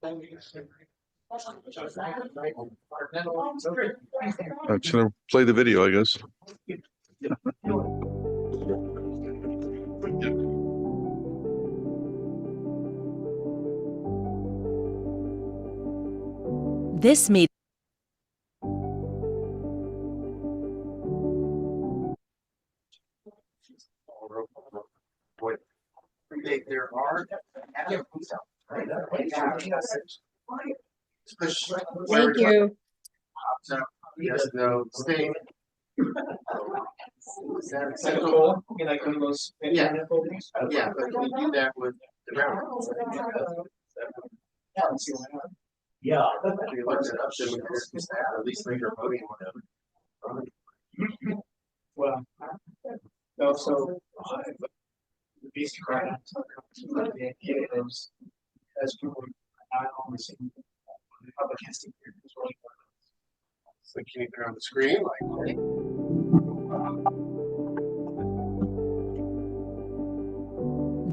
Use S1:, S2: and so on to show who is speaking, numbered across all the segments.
S1: Should I play the video, I guess?
S2: This meeting.
S3: There are.
S4: Thank you.
S3: Yes, no, stay.
S5: Cool. You like one of those?
S3: Yeah. Yeah, but we do that with the ground.
S5: Yeah.
S3: If you look it up, then we can just add, at least later voting or whatever.
S5: Well, no, so the beast craft, the kids, as people are not on the same public testing here. It's really fun.
S3: So can you turn on the screen like?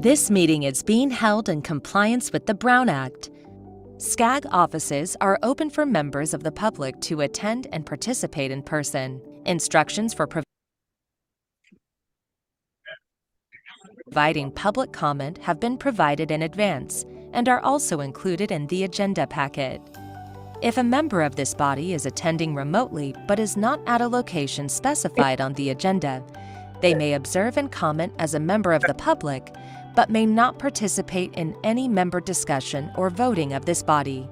S2: This meeting is being held in compliance with the Brown Act. SCAG offices are open for members of the public to attend and participate in person. Instructions for providing public comment have been provided in advance and are also included in the agenda packet. If a member of this body is attending remotely but is not at a location specified on the agenda, they may observe and comment as a member of the public, but may not participate in any member discussion or voting of this body.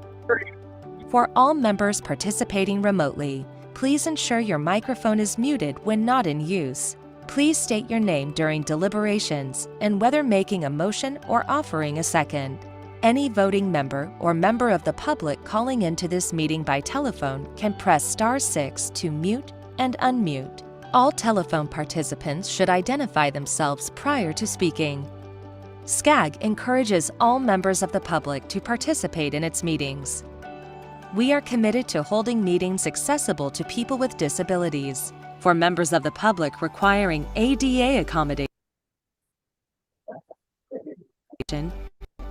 S2: For all members participating remotely, please ensure your microphone is muted when not in use. Please state your name during deliberations and whether making a motion or offering a second. Any voting member or member of the public calling into this meeting by telephone can press *6 to mute and unmute. All telephone participants should identify themselves prior to speaking. SCAG encourages all members of the public to participate in its meetings. We are committed to holding meetings accessible to people with disabilities. For members of the public requiring ADA accommodation,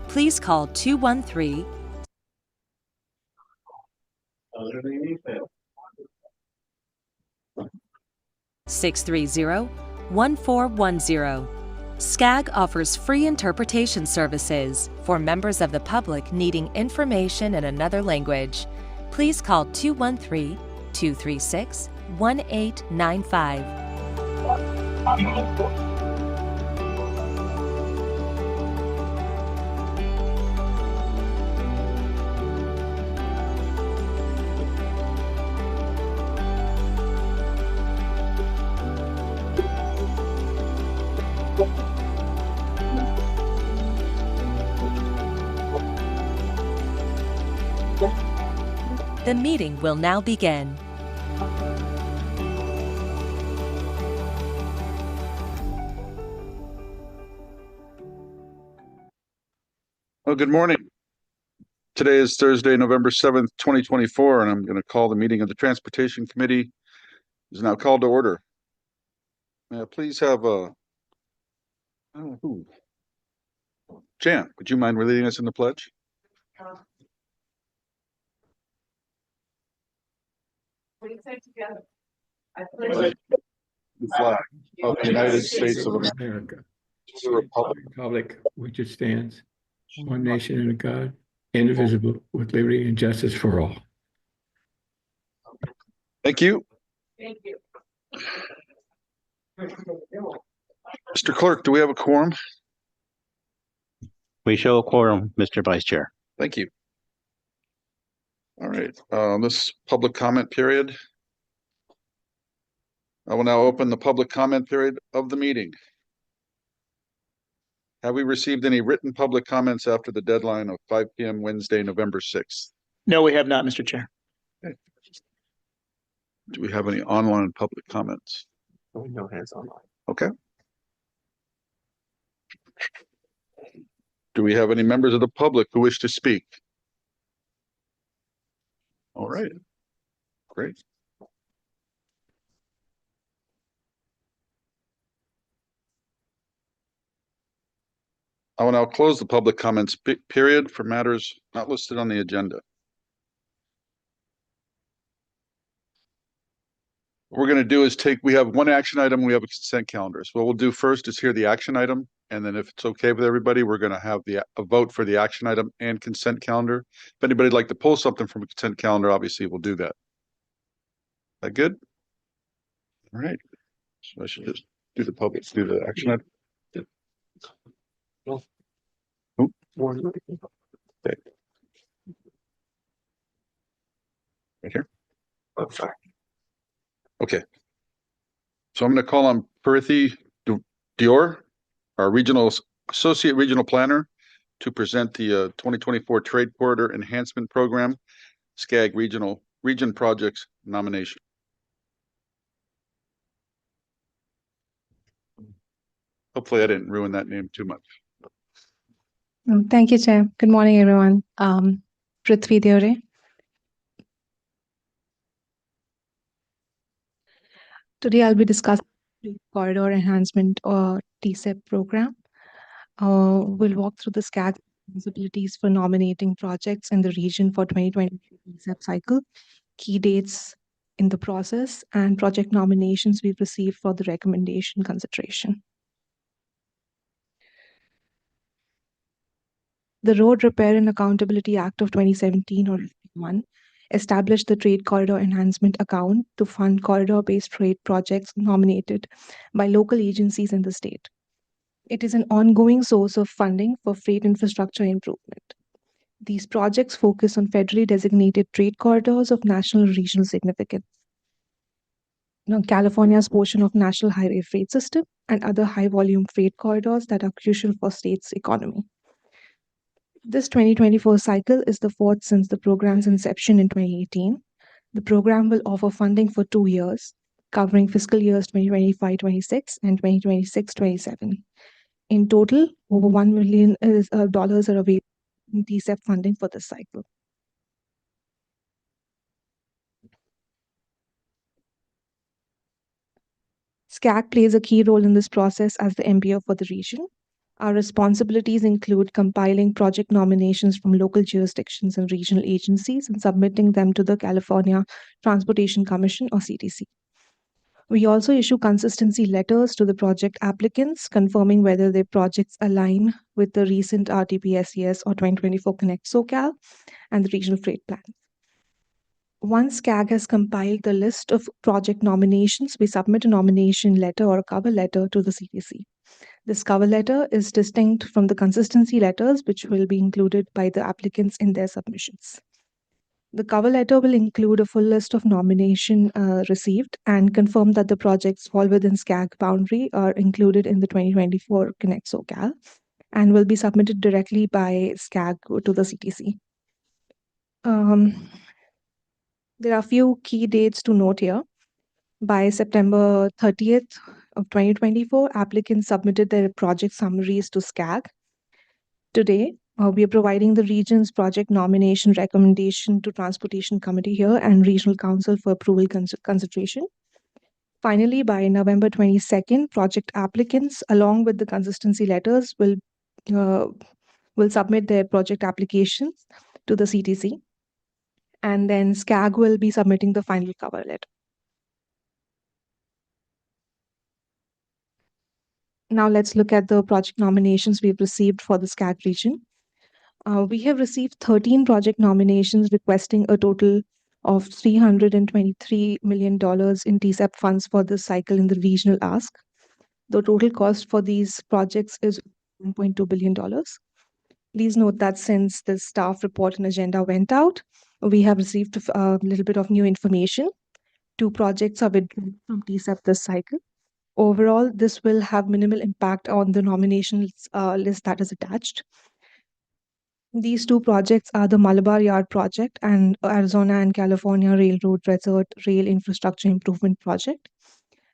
S2: please call 213 630 1410. SCAG offers free interpretation services for members of the public needing information in another language. Please call 213 236 1895. The meeting will now begin.
S1: Well, good morning. Today is Thursday, November 7th, 2024, and I'm going to call the meeting of the Transportation Committee is now called to order. May I please have Jan, would you mind leading us in the pledge?
S4: Please say together. I
S1: pledge the flag of the United States of America, to the
S6: republic which it stands, one nation under God, indivisible, with liberty and justice for all.
S1: Thank you.
S4: Thank you.
S1: Mr. Clerk, do we have a quorum?
S7: We show a quorum, Mr. Vice Chair.
S1: Thank you. All right, this public comment period. I will now open the public comment period of the meeting. Have we received any written public comments after the deadline of 5 p.m. Wednesday, November 6th?
S5: No, we have not, Mr. Chair.
S1: Okay. Do we have any online public comments?
S3: No hands online.
S1: Okay. Do we have any members of the public who wish to speak? All right, great. I will now close the public comments period for matters not listed on the agenda. What we're going to do is we have one action item, we have a consent calendar. So what we'll do first is hear the action item, and then if it's okay with everybody, we're going to have a vote for the action item and consent calendar. If anybody'd like to pull something from a consent calendar, obviously we'll do that. That good? All right. So I should just do the action item. Oh. Okay. Right here.
S3: Oh, sorry.
S1: Okay. So I'm going to call on Purview Dior, our associate regional planner, to present the 2024 Trade Corridor Enhancement Program, SCAG Region Projects nomination. Hopefully I didn't ruin that name too much.
S8: Thank you, Chair. Good morning, everyone. Prithvi Diore. Today, I'll be discussing the Corridor Enhancement or TCEP program. We'll walk through the SCAG responsibilities for nominating projects in the region for 2023 TCEP cycle, key dates in the process, and project nominations we've received for the recommendation consideration. The Road Repair and Accountability Act of 2017 or 1 established the Trade Corridor Enhancement Account to fund corridor-based trade projects nominated by local agencies in the state. It is an ongoing source of funding for freight infrastructure improvement. These projects focus on federally designated trade corridors of national and regional significance. Now, California's portion of National Highway Freight System and other high-volume freight corridors that are crucial for state's economy. This 2024 cycle is the fourth since the program's inception in 2018. The program will offer funding for 2 years, covering fiscal years 2025-26 and 2026-27. In total, over $1 million are available in TCEP funding for this cycle. SCAG plays a key role in this process as the MPO for the region. Our responsibilities include compiling project nominations from local jurisdictions and regional agencies and submitting them to the California Transportation Commission or CTC. We also issue consistency letters to the project applicants confirming whether their projects align with the recent RTIP SES or 2024 Connect SoCal and the regional freight plans. Once SCAG has compiled the list of project nominations, we submit a nomination letter or a cover letter to the CTC. This cover letter is distinct from the consistency letters, which will be included by the applicants in their submissions. The cover letter will include a full list of nomination received and confirm that the projects fall within SCAG boundary are included in the 2024 Connect SoCal and will be submitted directly by SCAG to the CTC. There are a few key dates to note here. By September 30th of 2024, applicants submitted their project summaries to SCAG. Today, we are providing the region's project nomination recommendation to Transportation Committee here and Regional Council for approval consideration. Finally, by November 22nd, project applicants, along with the consistency letters, will submit their project applications to the CTC. And then SCAG will be submitting the final cover letter. Now let's look at the project nominations we've received for the SCAG region. We have received 13 project nominations requesting a total of $323 million in TCEP funds for this cycle in the regional ask. The total cost for these projects is $1.2 billion. Please note that since the staff report and agenda went out, we have received a little bit of new information. 2 projects are withdrawn from TCEP this cycle. Overall, this will have minimal impact on the nominations list that is attached. These 2 projects are the Malabar Yard project and Arizona and California Railroad Desert Rail Infrastructure Improvement Project.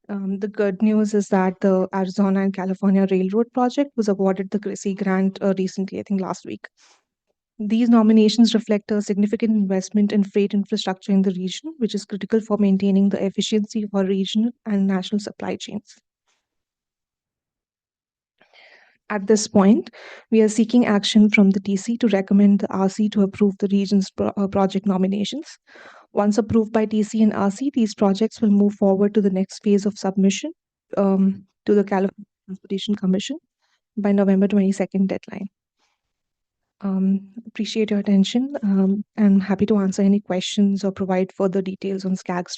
S8: The good news is that the Arizona and California Railroad project was awarded the CRISI grant recently, I think last week. These nominations reflect a significant investment in freight infrastructure in the region, which is critical for maintaining the efficiency of our regional and national supply chains. At this point, we are seeking action from the TC to recommend the RC to approve the region's project nominations. Once approved by TC and RC, these projects will move forward to the next phase of submission to the California Transportation Commission by November 22nd deadline. Appreciate your attention. I'm happy to answer any questions or provide further details on SCAG's.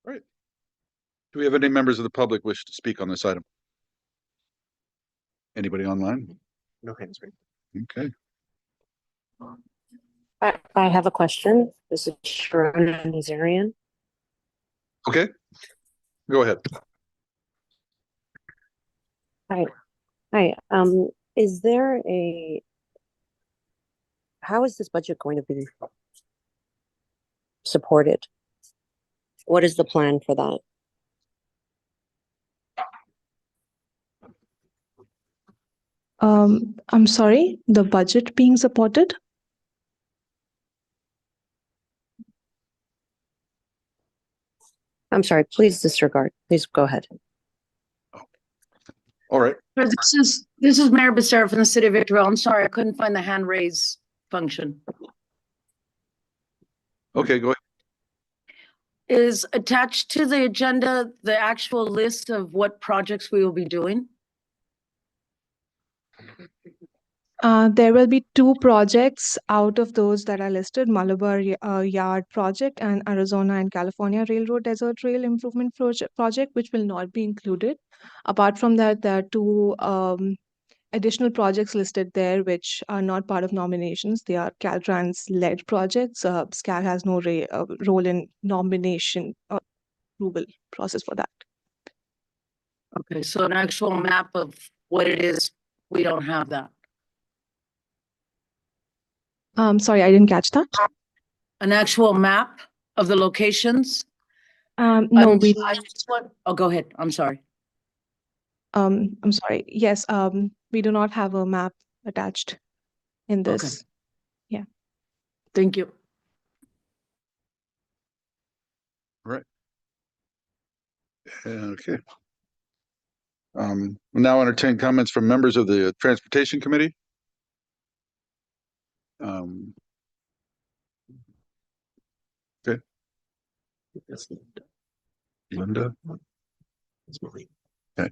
S1: Right. Do we have any members of the public wish to speak on this item? Anybody online?
S3: No hands raised.
S1: Okay.
S9: I have a question. This is Sharona Nazarian.
S1: Okay. Go ahead.
S9: Hi, is there how is this budget going to be supported? What is the plan for that?
S8: I'm sorry, the budget being supported?
S9: I'm sorry, please disregard. Please go ahead.
S1: All right.
S4: This is Mayor Becerra from the city of Victorville. I'm sorry, I couldn't find the hand raise function.
S1: Okay, go ahead.
S4: Is attached to the agenda the actual list of what projects we will be doing?
S8: There will be two projects out of those that are listed, Malabar Yard project and Arizona and California Railroad Desert Rail Improvement project, which will not be included. Apart from that, there are two additional projects listed there, which are not part of nominations. They are Caltrans-led projects. SCAG has no role in nomination or approval process for that.
S4: Okay, so an actual map of what it is, we don't have that.
S8: Sorry, I didn't catch that.
S4: An actual map of the locations?
S8: No, we.
S4: Oh, go ahead. I'm sorry.
S8: I'm sorry. Yes, we do not have a map attached in this.
S4: Okay.
S8: Yeah.
S4: Thank you.
S1: Right. Okay. We'll now entertain comments from members of the Transportation Committee. Okay.
S3: That's
S1: Linda.
S3: That's Marie.
S1: Okay.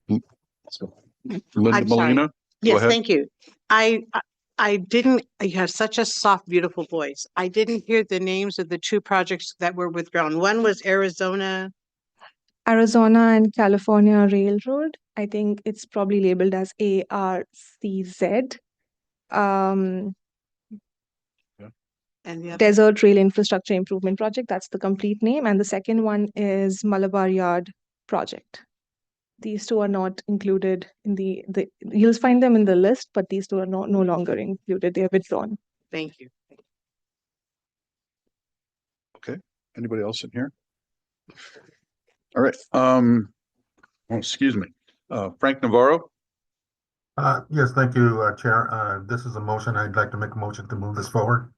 S3: Let's go.
S1: Linda
S10: I'm sorry.
S1: Molina. Go
S10: Yes,
S1: ahead.
S10: thank you. I didn't, you have such a soft, beautiful voice. I didn't hear the names of the two projects that were withdrawn. One was Arizona.
S8: Arizona and California Railroad. I think it's probably labeled as ARCZ.
S10: And the other,
S8: Desert Rail Infrastructure Improvement Project. That's the complete name. And the second one is Malabar Yard Project. These two are not included in the you'll find them in the list, but these two are no longer included. They are withdrawn.
S10: thank you.
S1: Okay. Anybody else in here? All right. Oh, excuse me. Frank Navarro.
S11: Yes, thank you, Chair. This is a motion. I'd like to make a motion to move this forward.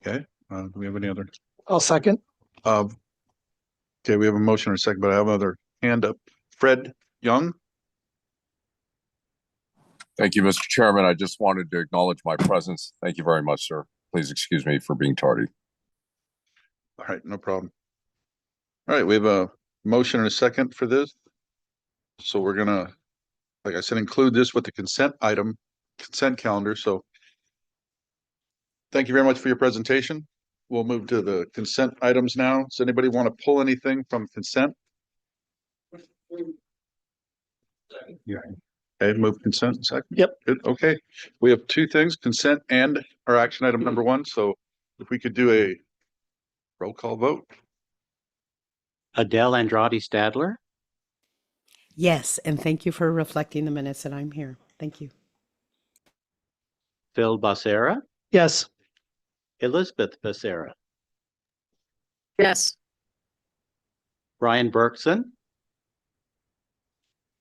S1: Okay. Do we have any other?
S5: I'll second.
S1: Okay, we have a motion or a second, but I have another hand up. Fred Young.
S12: Thank you, Mr. Chairman. I just wanted to acknowledge my presence. Thank you very much, sir. Please excuse me for being tardy.
S1: All right, no problem. All right, we have a motion and a second for this. So we're gonna, like I said, include this with the consent calendar. So thank you very much for your presentation. We'll move to the consent items now. Does anybody want to pull anything from consent?
S11: Yeah.
S1: Okay, move consent second.
S5: Yep.
S1: Good. Okay. We have two things, consent and our action item number one. So if we could do a roll call vote.
S7: Adele Andrade Stadler,
S13: Yes, and thank you for reflecting the minutes that I'm here. Thank you.
S7: Phil Becerra,
S5: Yes.
S7: Elizabeth Becerra,
S4: Yes.
S7: Brian Berkson,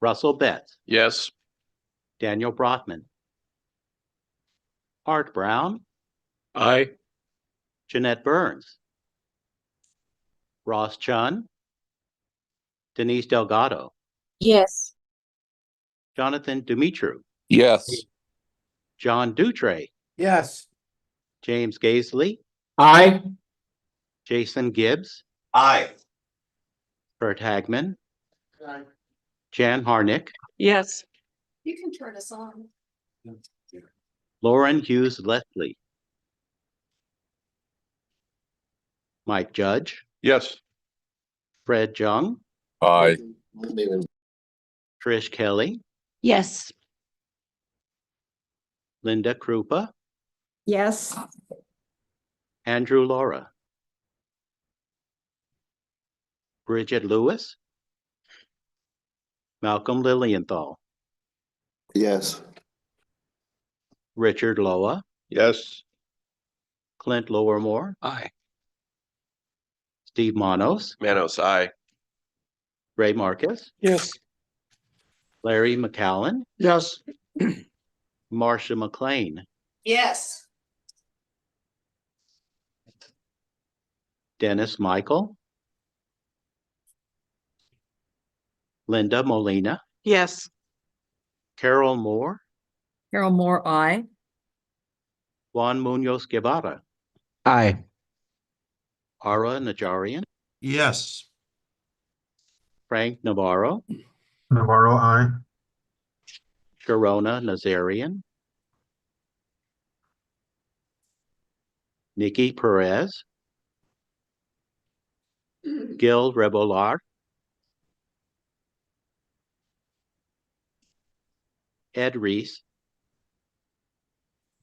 S7: Russell Betts,
S1: Yes.
S7: Daniel Brotman, Art Brown,
S6: Aye.
S7: Jeanette Burns, Ross Chun, Denise Delgado,
S9: Yes.
S7: Jonathan Dumitru,
S12: Yes.
S7: John Dutray,
S6: Yes.
S7: James Gaisley,
S6: Aye.
S7: Jason Gibbs,
S3: Aye.
S7: Bert Hagman, Jan Harnick,
S10: Yes.
S4: You can turn us on.
S7: Lauren Hughes Leslie, Mike Judge,
S1: Yes.
S7: Fred Jung,
S12: Aye.
S7: Trish Kelly,
S9: Yes.
S7: Linda Krupa,
S4: Yes.
S7: Andrew Laura, Bridget Lewis, Malcolm Lilienthal,
S3: Yes.
S7: Richard Loa,
S1: Yes.
S7: Clint Lowermore,
S12: Aye.
S7: Steve Manos,
S3: Manos, aye.
S7: Ray Marcus,
S6: Yes.
S7: Larry McCallan,
S6: Yes.
S7: Marcia McLean,
S4: Yes.
S7: Dennis Michael, Linda Molina,
S10: Yes.
S7: Carol Moore,
S4: Carol Moore, aye.
S7: Juan Munoz Guevara,
S6: Aye.
S7: Ara Najarian,
S11: Yes.
S7: Frank Navarro,
S11: Navarro, aye.
S7: Sharona Nazarian, Nikki Perez, Gil Rebolar, Ed Reese,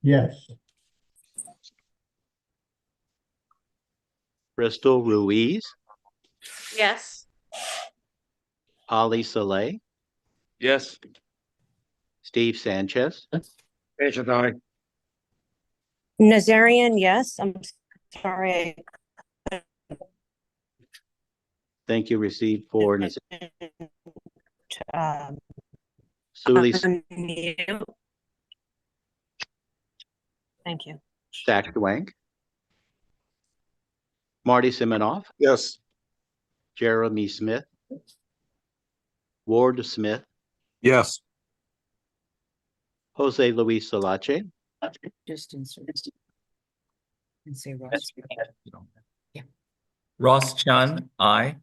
S6: Yes.
S7: Crystal Ruiz,
S10: Yes.
S7: Ali Saleh,
S6: Yes.
S7: Steve Sanchez,
S6: Sanchez, aye.
S9: Nazarian, yes. I'm sorry.
S7: thank you, received for
S9: Um,
S7: Suli
S9: unmute. Thank you.
S7: Sackwank, Marty Siminoff,
S1: Yes.
S7: Jeremy Smith, Ward Smith,
S12: Yes.
S7: Jose Luis Salache,
S4: Just insert. And say Ross.
S14: Ross Chun, aye.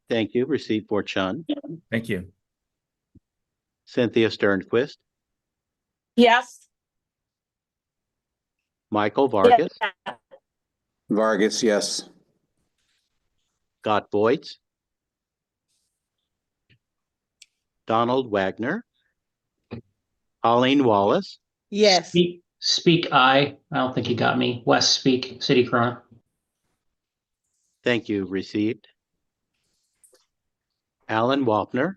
S7: thank you, received for Chun,
S14: Thank you.
S7: Cynthia Sternquist,
S9: Yes.
S7: Michael Vargas,
S3: Vargas, yes.
S7: Scott Voigt, Donald Wagner, Colleen Wallace,
S10: Yes.
S14: Speak aye. I don't think you got me. West speak, City Cron.
S7: thank you, received. Alan Wapner,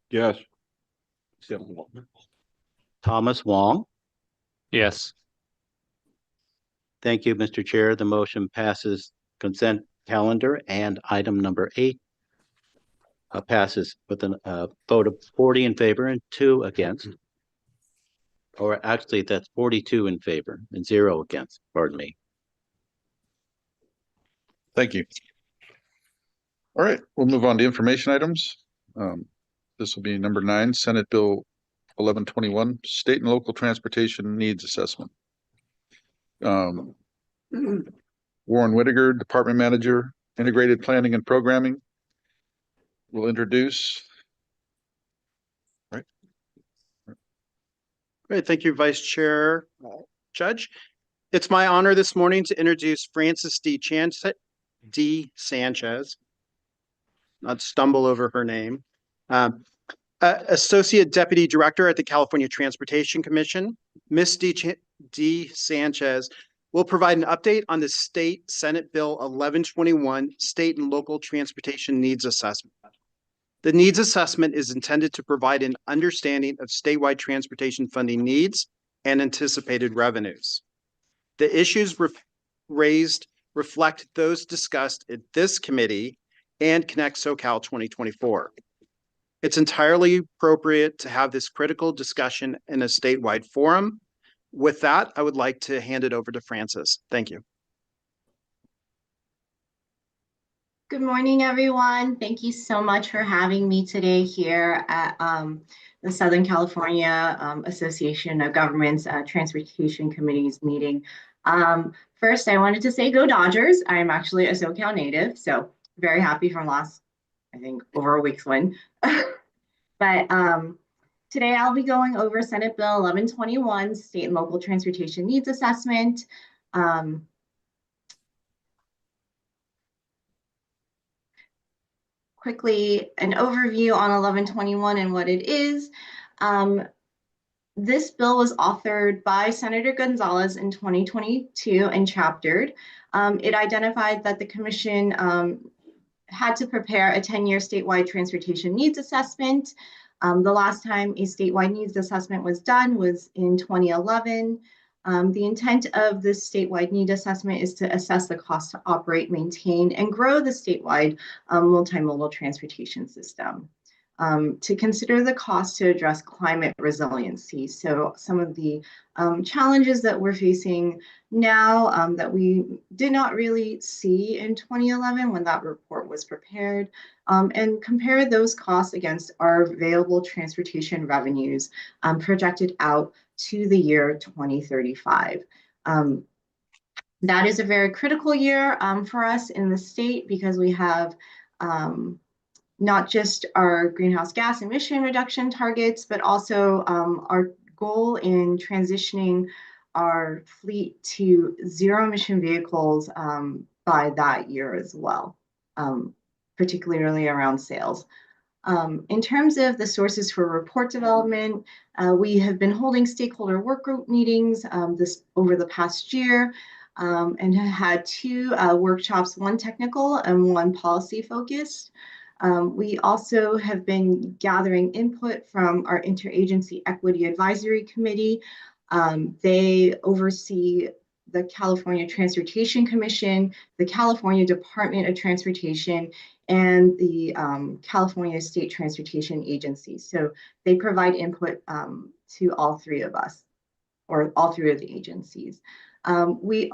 S1: Yes.
S7: Thomas Wong,
S14: Yes.
S7: thank you, Mr. Chair. The motion passes consent calendar and item number 8 passes with a vote of 40 in favor and 2 against. Or actually, that's 42 in favor and 0 against, pardon me.
S1: Thank you. All right, we'll move on to information items. This will be number 9, Senate Bill 1121, State and Local Transportation Needs Assessment. Warren Whittaker, Department Manager, Integrated Planning and Programming, will introduce.
S15: Great, thank you, Vice Chair, Judge. It's my honor this morning to introduce Frances D. Sanchez. Not stumble over her name. Associate Deputy Director at the California Transportation Commission. Ms. D. Sanchez will provide an update on the State Senate Bill 1121 State and Local Transportation Needs Assessment. The needs assessment is intended to provide an understanding of statewide transportation funding needs and anticipated revenues. The issues raised reflect those discussed at this committee and Connect SoCal 2024. It's entirely appropriate to have this critical discussion in a statewide forum. With that, I would like to hand it over to Francis. Thank you.
S16: Good morning, everyone. Thank you so much for having me today here at the Southern California Association of Governments Transportation Committee's meeting. First, I wanted to say go Dodgers. I am actually a SoCal native, so very happy from last, I think, over a week's win. But today I'll be going over Senate Bill 1121, State and Local Transportation Needs Assessment. Quickly, an overview on 1121 and what it is. This bill was authored by Senator Gonzalez in 2022 and chaptered. It identified that the commission had to prepare a 10-year statewide transportation needs assessment. The last time a statewide needs assessment was done was in 2011. The intent of this statewide need assessment is to assess the cost to operate, maintain, and grow the statewide multimodal transportation system. To consider the cost to address climate resiliency. So some of the challenges that we're facing now that we did not really see in 2011 when that report was prepared, and compare those costs against our available transportation revenues projected out to the year 2035. That is a very critical year for us in the state because we have not just our greenhouse gas emission reduction targets, but also our goal in transitioning our fleet to zero emission vehicles by that year as well, particularly around sales. In terms of the sources for report development, we have been holding stakeholder work group meetings over the past year and have had two workshops, one technical and one policy focused. We also have been gathering input from our Interagency Equity Advisory Committee. They oversee the California Transportation Commission, the California Department of Transportation, and the California State Transportation Agency. So they provide input to all three of us, or all three of the agencies. We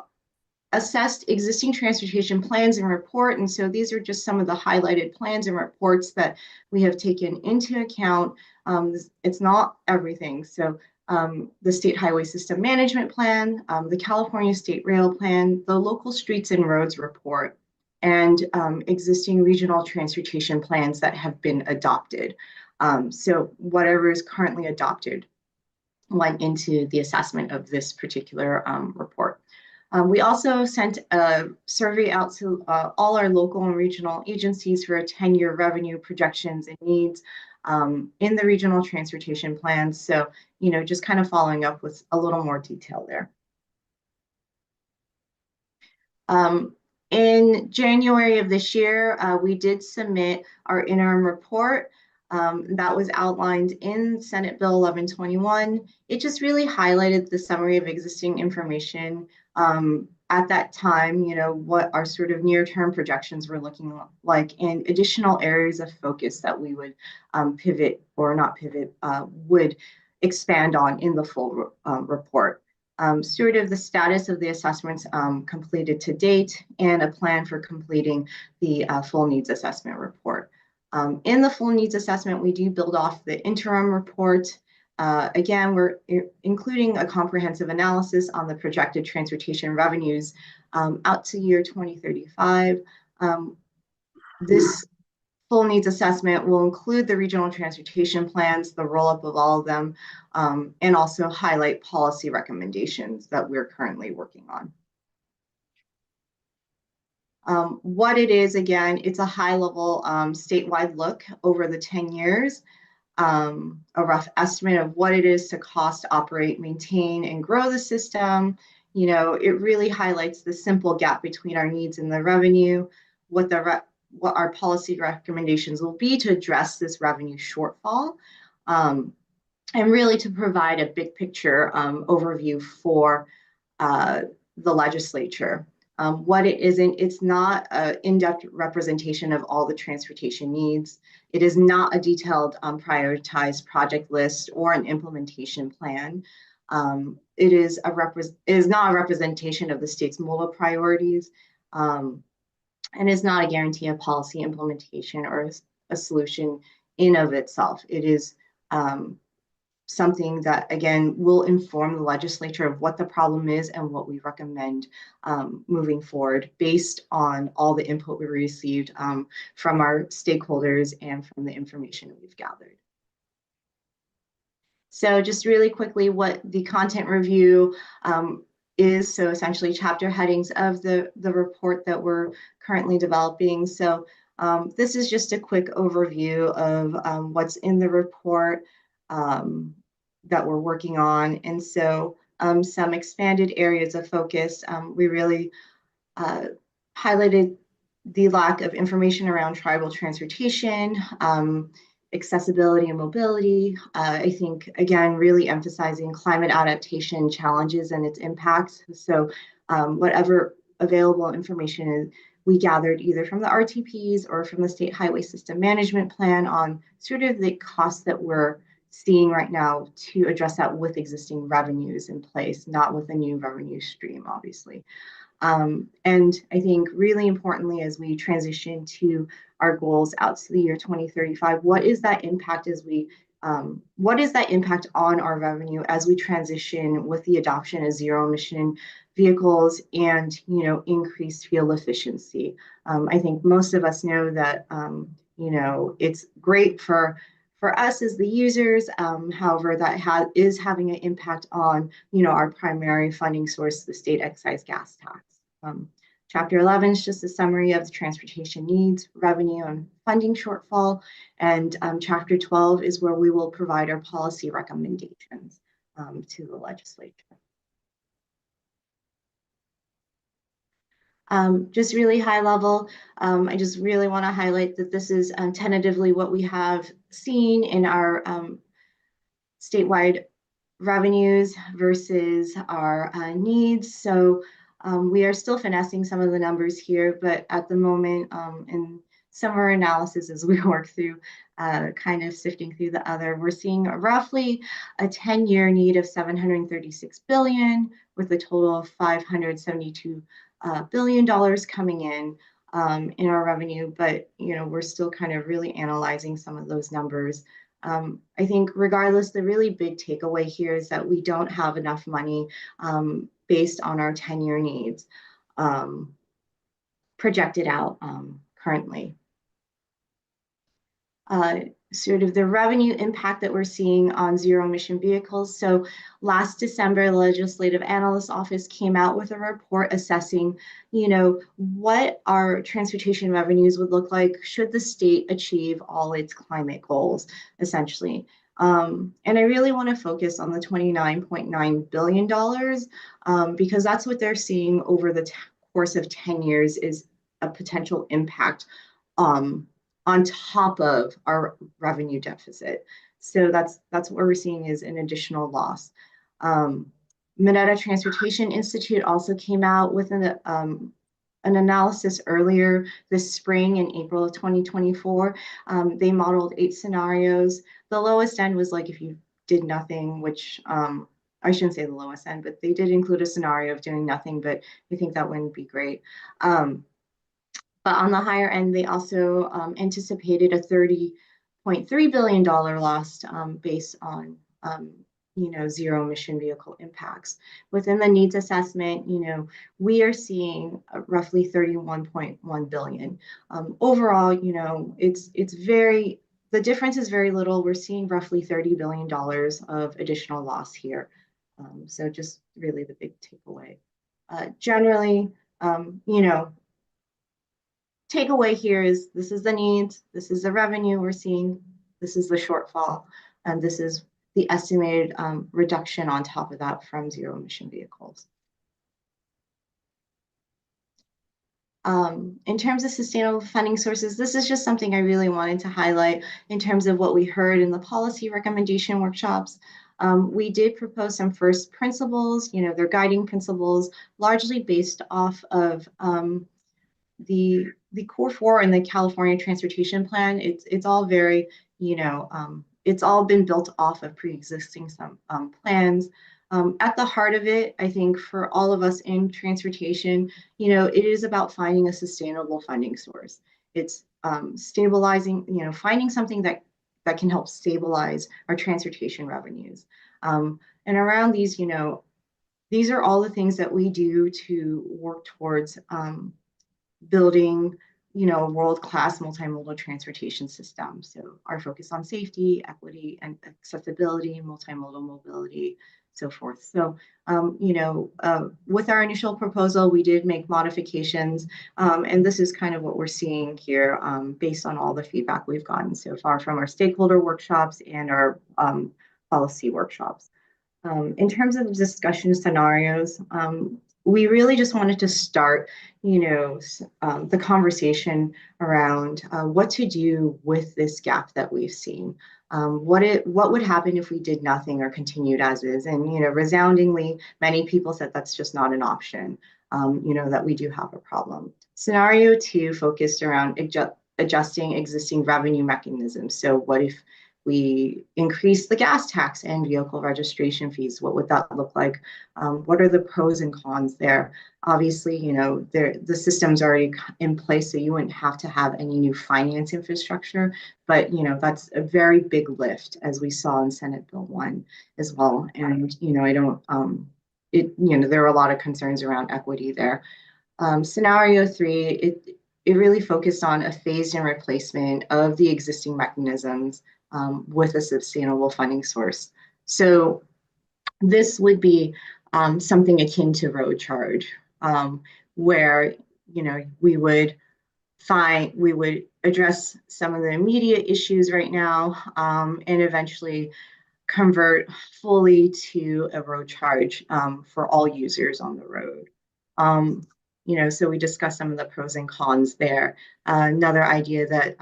S16: assessed existing transportation plans and report. And so these are just some of the highlighted plans and reports that we have taken into account. It's not everything. So the State Highway System Management Plan, the California State Rail Plan, the Local Streets and Roads Report, and existing regional transportation plans that have been adopted. So whatever is currently adopted went into the assessment of this particular report. We also sent a survey out to all our local and regional agencies for a 10-year revenue projections and needs in the regional transportation plans. So, just kind of following up with a little more detail there. In January of this year, we did submit our interim report that was outlined in Senate Bill 1121. It just really highlighted the summary of existing information at that time, what our sort of near-term projections were looking like and additional areas of focus that we would would expand on in the full report. Sort of the status of the assessments completed to date and a plan for completing the full needs assessment report. In the full needs assessment, we do build off the interim report. Again, we're including a comprehensive analysis on the projected transportation revenues out to year 2035. This full needs assessment will include the regional transportation plans, the roll-up of all of them, and also highlight policy recommendations that we're currently working on. What it is, again, it's a high-level statewide look over the 10 years. A rough estimate of what it is to cost, operate, maintain, and grow the system. It really highlights the simple gap between our needs and the revenue, what our policy recommendations will be to address this revenue shortfall, and really to provide a big picture overview for the legislature. What it isn't, it's not an in-depth representation of all the transportation needs. It is not a detailed prioritized project list or an implementation plan. It is not a representation of the state's modal priorities, and is not a guarantee of policy implementation or a solution in of itself. It is something that, again, will inform the legislature of what the problem is and what we recommend moving forward based on all the input we received from our stakeholders and from the information we've gathered. So just really quickly, what the content review is. So essentially chapter headings of the report that we're currently developing. So this is just a quick overview of what's in the report that we're working on. And so some expanded areas of focus. We really highlighted the lack of information around tribal transportation, accessibility and mobility. I think, again, really emphasizing climate adaptation challenges and its impacts. So whatever available information is, we gathered either from the RTPs or from the State Highway System Management Plan on sort of the costs that we're seeing right now to address that with existing revenues in place, not with a new revenue stream, obviously. And I think really importantly, as we transition to our goals out to the year 2035, what is that impact what is that impact on our revenue as we transition with the adoption of zero emission vehicles and, increased fuel efficiency? I think most of us know that, it's great for us as the users. However, that is having an impact on, our primary funding source, the state excise gas tax. Chapter 11 is just a summary of the transportation needs, revenue, and funding shortfall. And Chapter 12 is where we will provide our policy recommendations to the legislature. Just really high level, I just really want to highlight that this is tentatively what we have seen in our statewide revenues versus our needs. So we are still finessing some of the numbers here, but at the moment, in some of our analysis as we work through kind of sifting through the other, we're seeing roughly a 10-year need of $736 billion with a total of $572 billion coming in our revenue. But, we're still kind of really analyzing some of those numbers. I think regardless, the really big takeaway here is that we don't have enough money based on our 10-year needs projected out currently. Sort of the revenue impact that we're seeing on zero emission vehicles. So last December, the Legislative Analyst Office came out with a report assessing, what our transportation revenues would look like should the state achieve all its climate goals, essentially. And I really want to focus on the $29.9 billion because that's what they're seeing over the course of 10 years is a potential impact on top of our revenue deficit. So that's what we're seeing is an additional loss. Mineta Transportation Institute also came out with an analysis earlier this spring in April of 2024. They modeled 8 scenarios. The lowest end was like if you did nothing, which I shouldn't say the lowest end, but they did include a scenario of doing nothing, but I think that wouldn't be great. But on the higher end, they also anticipated a $30.3 billion loss based on zero emission vehicle impacts. Within the needs assessment, we are seeing roughly $31.1 billion. Overall, the difference is very little. We're seeing roughly $30 billion of additional loss here. So just really the big takeaway. Generally, takeaway here is this is the needs, this is the revenue we're seeing, this is the shortfall, and this is the estimated reduction on top of that from zero emission vehicles. In terms of sustainable funding sources, this is just something I really wanted to highlight in terms of what we heard in the policy recommendation workshops. We did propose some first principles, they're guiding principles, largely based off of the Core 4 and the California Transportation Plan. It's all very, it's all been built off of pre-existing plans. At the heart of it, I think for all of us in transportation, it is about finding a sustainable funding source. It's stabilizing, finding something that can help stabilize our transportation revenues. And around these, these are all the things that we do to work towards building, a world-class multimodal transportation system. So our focus on safety, equity, and accessibility, multimodal mobility, so forth. So, with our initial proposal, we did make modifications, and this is kind of what we're seeing here based on all the feedback we've gotten so far from our stakeholder workshops and our policy workshops. In terms of discussion scenarios, we really just wanted to start, the conversation around what to do with this gap that we've seen. What would happen if we did nothing or continued as is? And, resoundingly, many people said that's just not an option, that we do have a problem. Scenario 2 focused around adjusting existing revenue mechanisms. So what if we increase the gas tax and vehicle registration fees? What would that look like? What are the pros and cons there? Obviously, the system's already in place, so you wouldn't have to have any new finance infrastructure. But, that's a very big lift, as we saw in Senate Bill 1 as well. And, I don't, there are a lot of concerns around equity there. Scenario 3, it really focused on a phased-in replacement of the existing mechanisms with a sustainable funding source. So this would be something akin to road charge, where we would address some of the immediate issues right now, and eventually convert fully to a road charge for all users on the road. So we discussed some of the pros and cons there. Another idea that,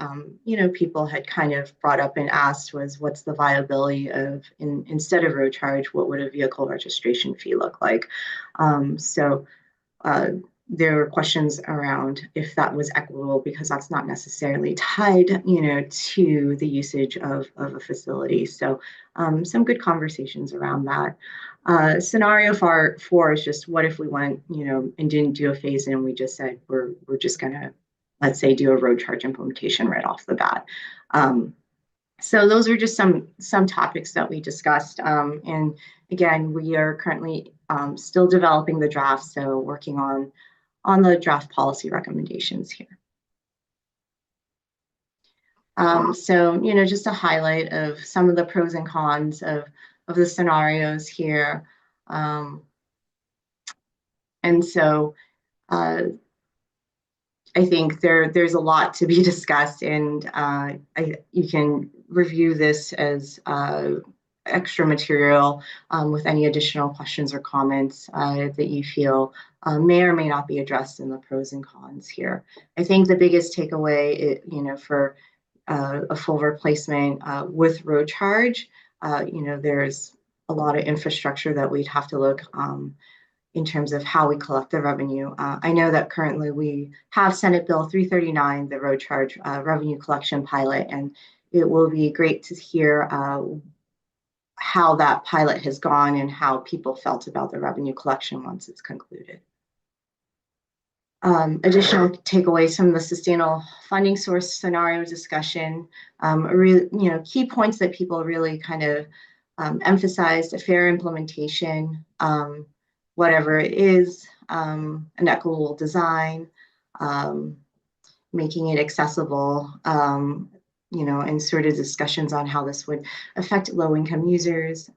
S16: people had kind of brought up and asked was, what's the viability of, instead of road charge, what would a vehicle registration fee look like? There were questions around if that was equitable, because that's not necessarily tied, to the usage of a facility. So some good conversations around that. Scenario 4 is just, what if we went, and didn't do a phase in, we just said, we're just gonna, let's say, do a road charge implementation right off the bat. So those are just some topics that we discussed. And again, we are currently still developing the draft, so working on the draft policy recommendations here. So, just a highlight of some of the pros and cons of the scenarios here. And so I think there's a lot to be discussed, and you can review this as extra material with any additional questions or comments that you feel may or may not be addressed in the pros and cons here. I think the biggest takeaway, for a full replacement with road charge, there's a lot of infrastructure that we'd have to look in terms of how we collect the revenue. I know that currently we have Senate Bill 339, the road charge revenue collection pilot, and it will be great to hear how that pilot has gone and how people felt about the revenue collection once it's concluded. Additional takeaways from the sustainable funding source scenario discussion, key points that people really kind of emphasized: a fair implementation, whatever it is, an equitable design, making it accessible, and sort of discussions on how this would affect low-income users,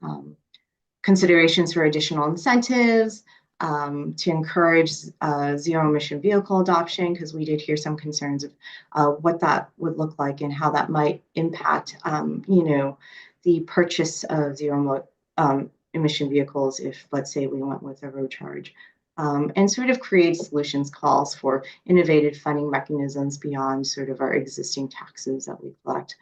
S16: considerations for additional incentives, to encourage zero-emission vehicle adoption, because we did hear some concerns of what that would look like and how that might impact, the purchase of zero-emission vehicles if, let's say, we went with a road charge, and sort of create solutions calls for innovative funding mechanisms beyond sort of our existing taxes that we collect.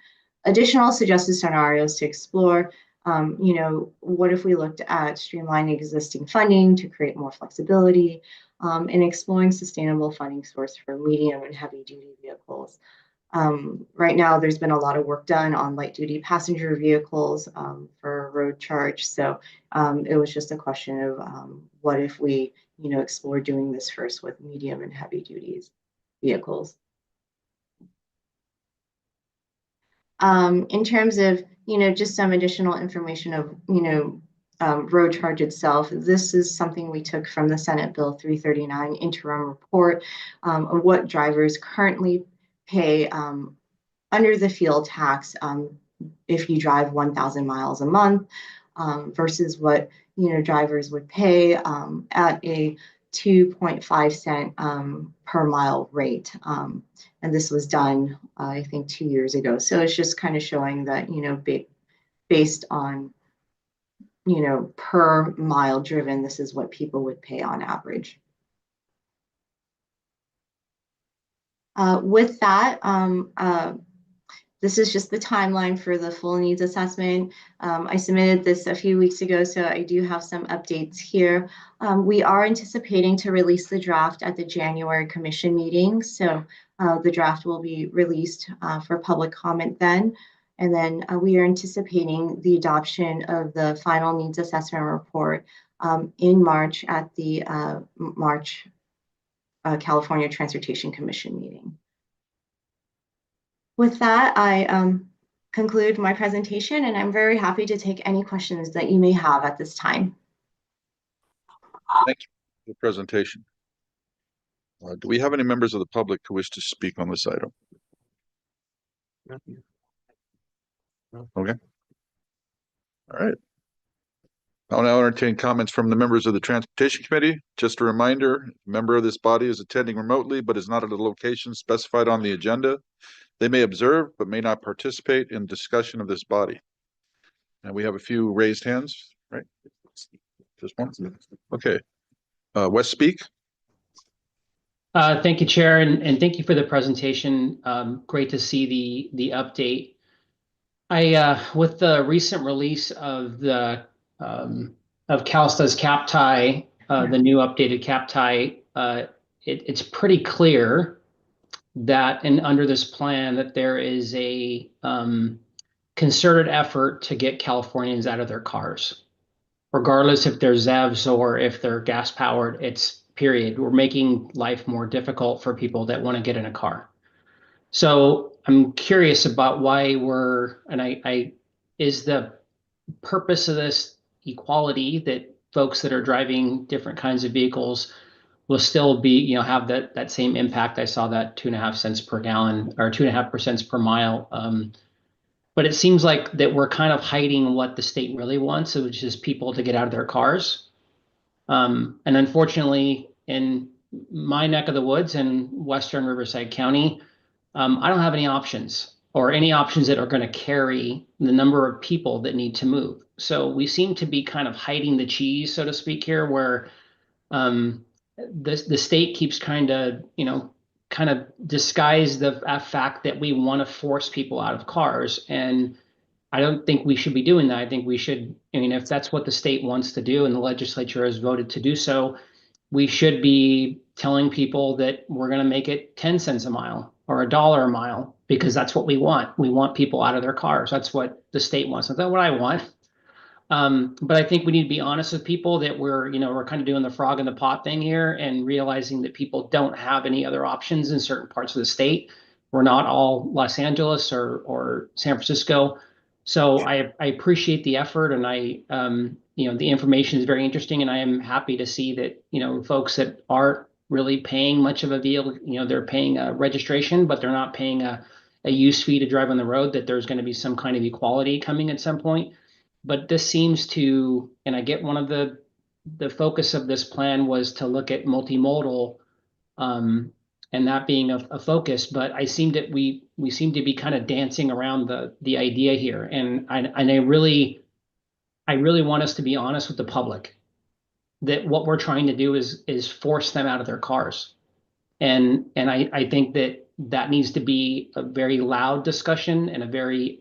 S16: Additional suggested scenarios to explore, What if we looked at streamlining existing funding to create more flexibility, and exploring sustainable funding source for medium and heavy duty vehicles? Right now, there's been a lot of work done on light duty passenger vehicles for road charge. So it was just a question of what if we, explore doing this first with medium and heavy duties vehicles. In terms of, just some additional information of, road charge itself, this is something we took from the Senate Bill 339 interim report of what drivers currently pay under the fuel tax if you drive 1,000 miles a month versus what drivers would pay at a 2.5 cent per mile rate. And this was done, I think, 2 years ago. So it's just kind of showing that, based on, per mile driven, this is what people would pay on average. With that, this is just the timeline for the full needs assessment. I submitted this a few weeks ago, so I do have some updates here. We are anticipating to release the draft at the January commission meeting. So the draft will be released for public comment then. And then we are anticipating the adoption of the final needs assessment report in March at the March California Transportation Commission meeting. With that, I conclude my presentation, and I'm very happy to take any questions that you may have at this time.
S1: Thank you for the presentation. Do we have any members of the public who wish to speak on this item? Okay. All right. I'll now entertain comments from the members of the Transportation Committee. Just a reminder, a member of this body is attending remotely but is not at a location specified on the agenda. They may observe but may not participate in discussion of this body. And we have a few raised hands, right? Just one. Okay. Wes, speak.
S14: Thank you, Chair, and thank you for the presentation. Great to see the update. With the recent release of the of CalSTA's cap tie, the new updated cap tie, it's pretty clear that under this plan that there is a concerted effort to get Californians out of their cars, regardless if they're ZEVs or if they're gas powered. It's period. We're making life more difficult for people that want to get in a car. So I'm curious about why is the purpose of this equality, that folks that are driving different kinds of vehicles will still be, have that same impact. I saw that 2.5 cents per gallon or 2.5% per mile. But it seems like that we're kind of hiding what the state really wants, which is people to get out of their cars. And unfortunately, in my neck of the woods in Western Riverside County, I don't have any options that are going to carry the number of people that need to move. So we seem to be kind of hiding the cheese, so to speak, here, where the state keeps kind of disguise the fact that we want to force people out of cars. And I don't think we should be doing that. I think we should, if that's what the state wants to do and the legislature has voted to do so, we should be telling people that we're going to make it 10 cents a mile or $1 a mile, because that's what we want. We want people out of their cars. That's what the state wants. That's not what I want. But I think we need to be honest with people that we're kind of doing the frog in the pot thing here and realizing that people don't have any other options in certain parts of the state. We're not all Los Angeles or San Francisco. So I appreciate the effort, and the information is very interesting, and I am happy to see that, folks that aren't really paying much of a vehicle, they're paying a registration, but they're not paying a use fee to drive on the road, that there's going to be some kind of equality coming at some point. But this seems to, and I get one of the focus of this plan was to look at multimodal, and that being a focus, but we seem to be kind of dancing around the idea here. And I really want us to be honest with the public that what we're trying to do is force them out of their cars. And I think that needs to be a very loud discussion and a very,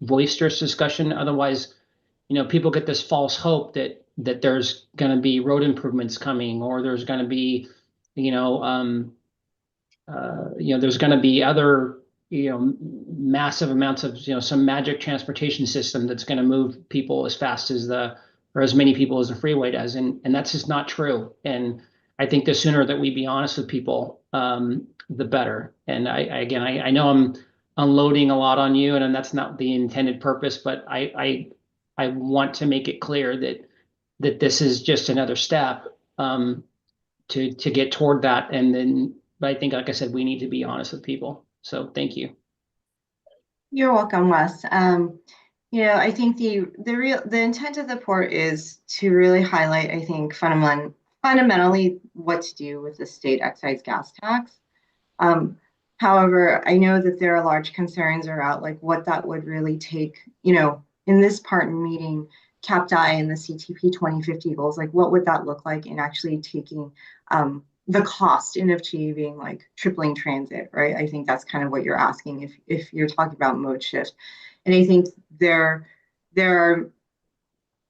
S14: boisterous discussion. Otherwise, people get this false hope that there's going to be road improvements coming, or there's going to be, there's going to be other, massive amounts of, some magic transportation system that's going to move people as fast as or as many people as the freeway does. And that's just not true. And I think the sooner that we be honest with people, the better. And I know I'm unloading a lot on you, and that's not the intended purpose, but I want to make it clear that this is just another step, to get toward that. And then, but I think, like I said, we need to be honest with people. So thank you.
S16: You're welcome, Wes. I think the intent of the report is to really highlight, I think, fundamentally what to do with the state excise gas tax. However, I know that there are large concerns around like what that would really take, in this part in meeting CAPDI and the CTP 2050 goals, like what would that look like in actually taking the cost in achieving like tripling transit, right? I think that's kind of what you're asking if you're talking about mode shift. And I think there are,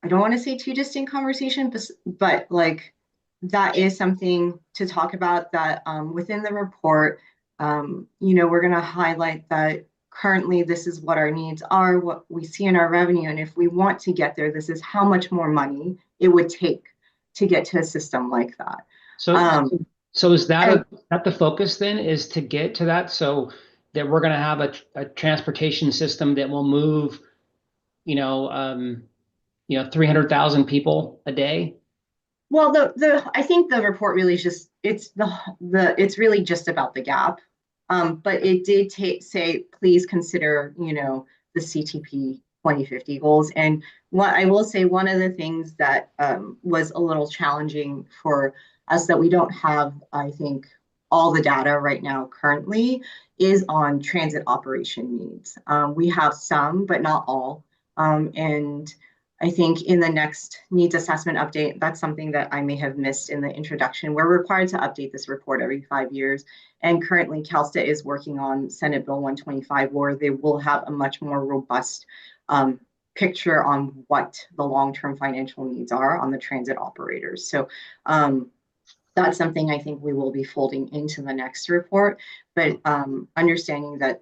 S16: I don't want to say two distinct conversations, but like that is something to talk about that within the report. We're going to highlight that currently this is what our needs are, what we see in our revenue. And if we want to get there, this is how much more money it would take to get to a system like that.
S14: So is that the focus then, is to get to that, so that we're going to have a transportation system that will move, 300,000 people a day?
S16: Well, I think the report really is just, it's really just about the gap. But it did say, please consider, the CTP 2050 goals. And what I will say, one of the things that was a little challenging for us that we don't have, I think, all the data right now currently is on transit operation needs. We have some, but not all. And I think in the next needs assessment update, that's something that I may have missed in the introduction. We're required to update this report every 5 years. And currently CalSTA is working on Senate Bill 125, where they will have a much more robust picture on what the long-term financial needs are on the transit operators. So that's something I think we will be folding into the next report, but understanding that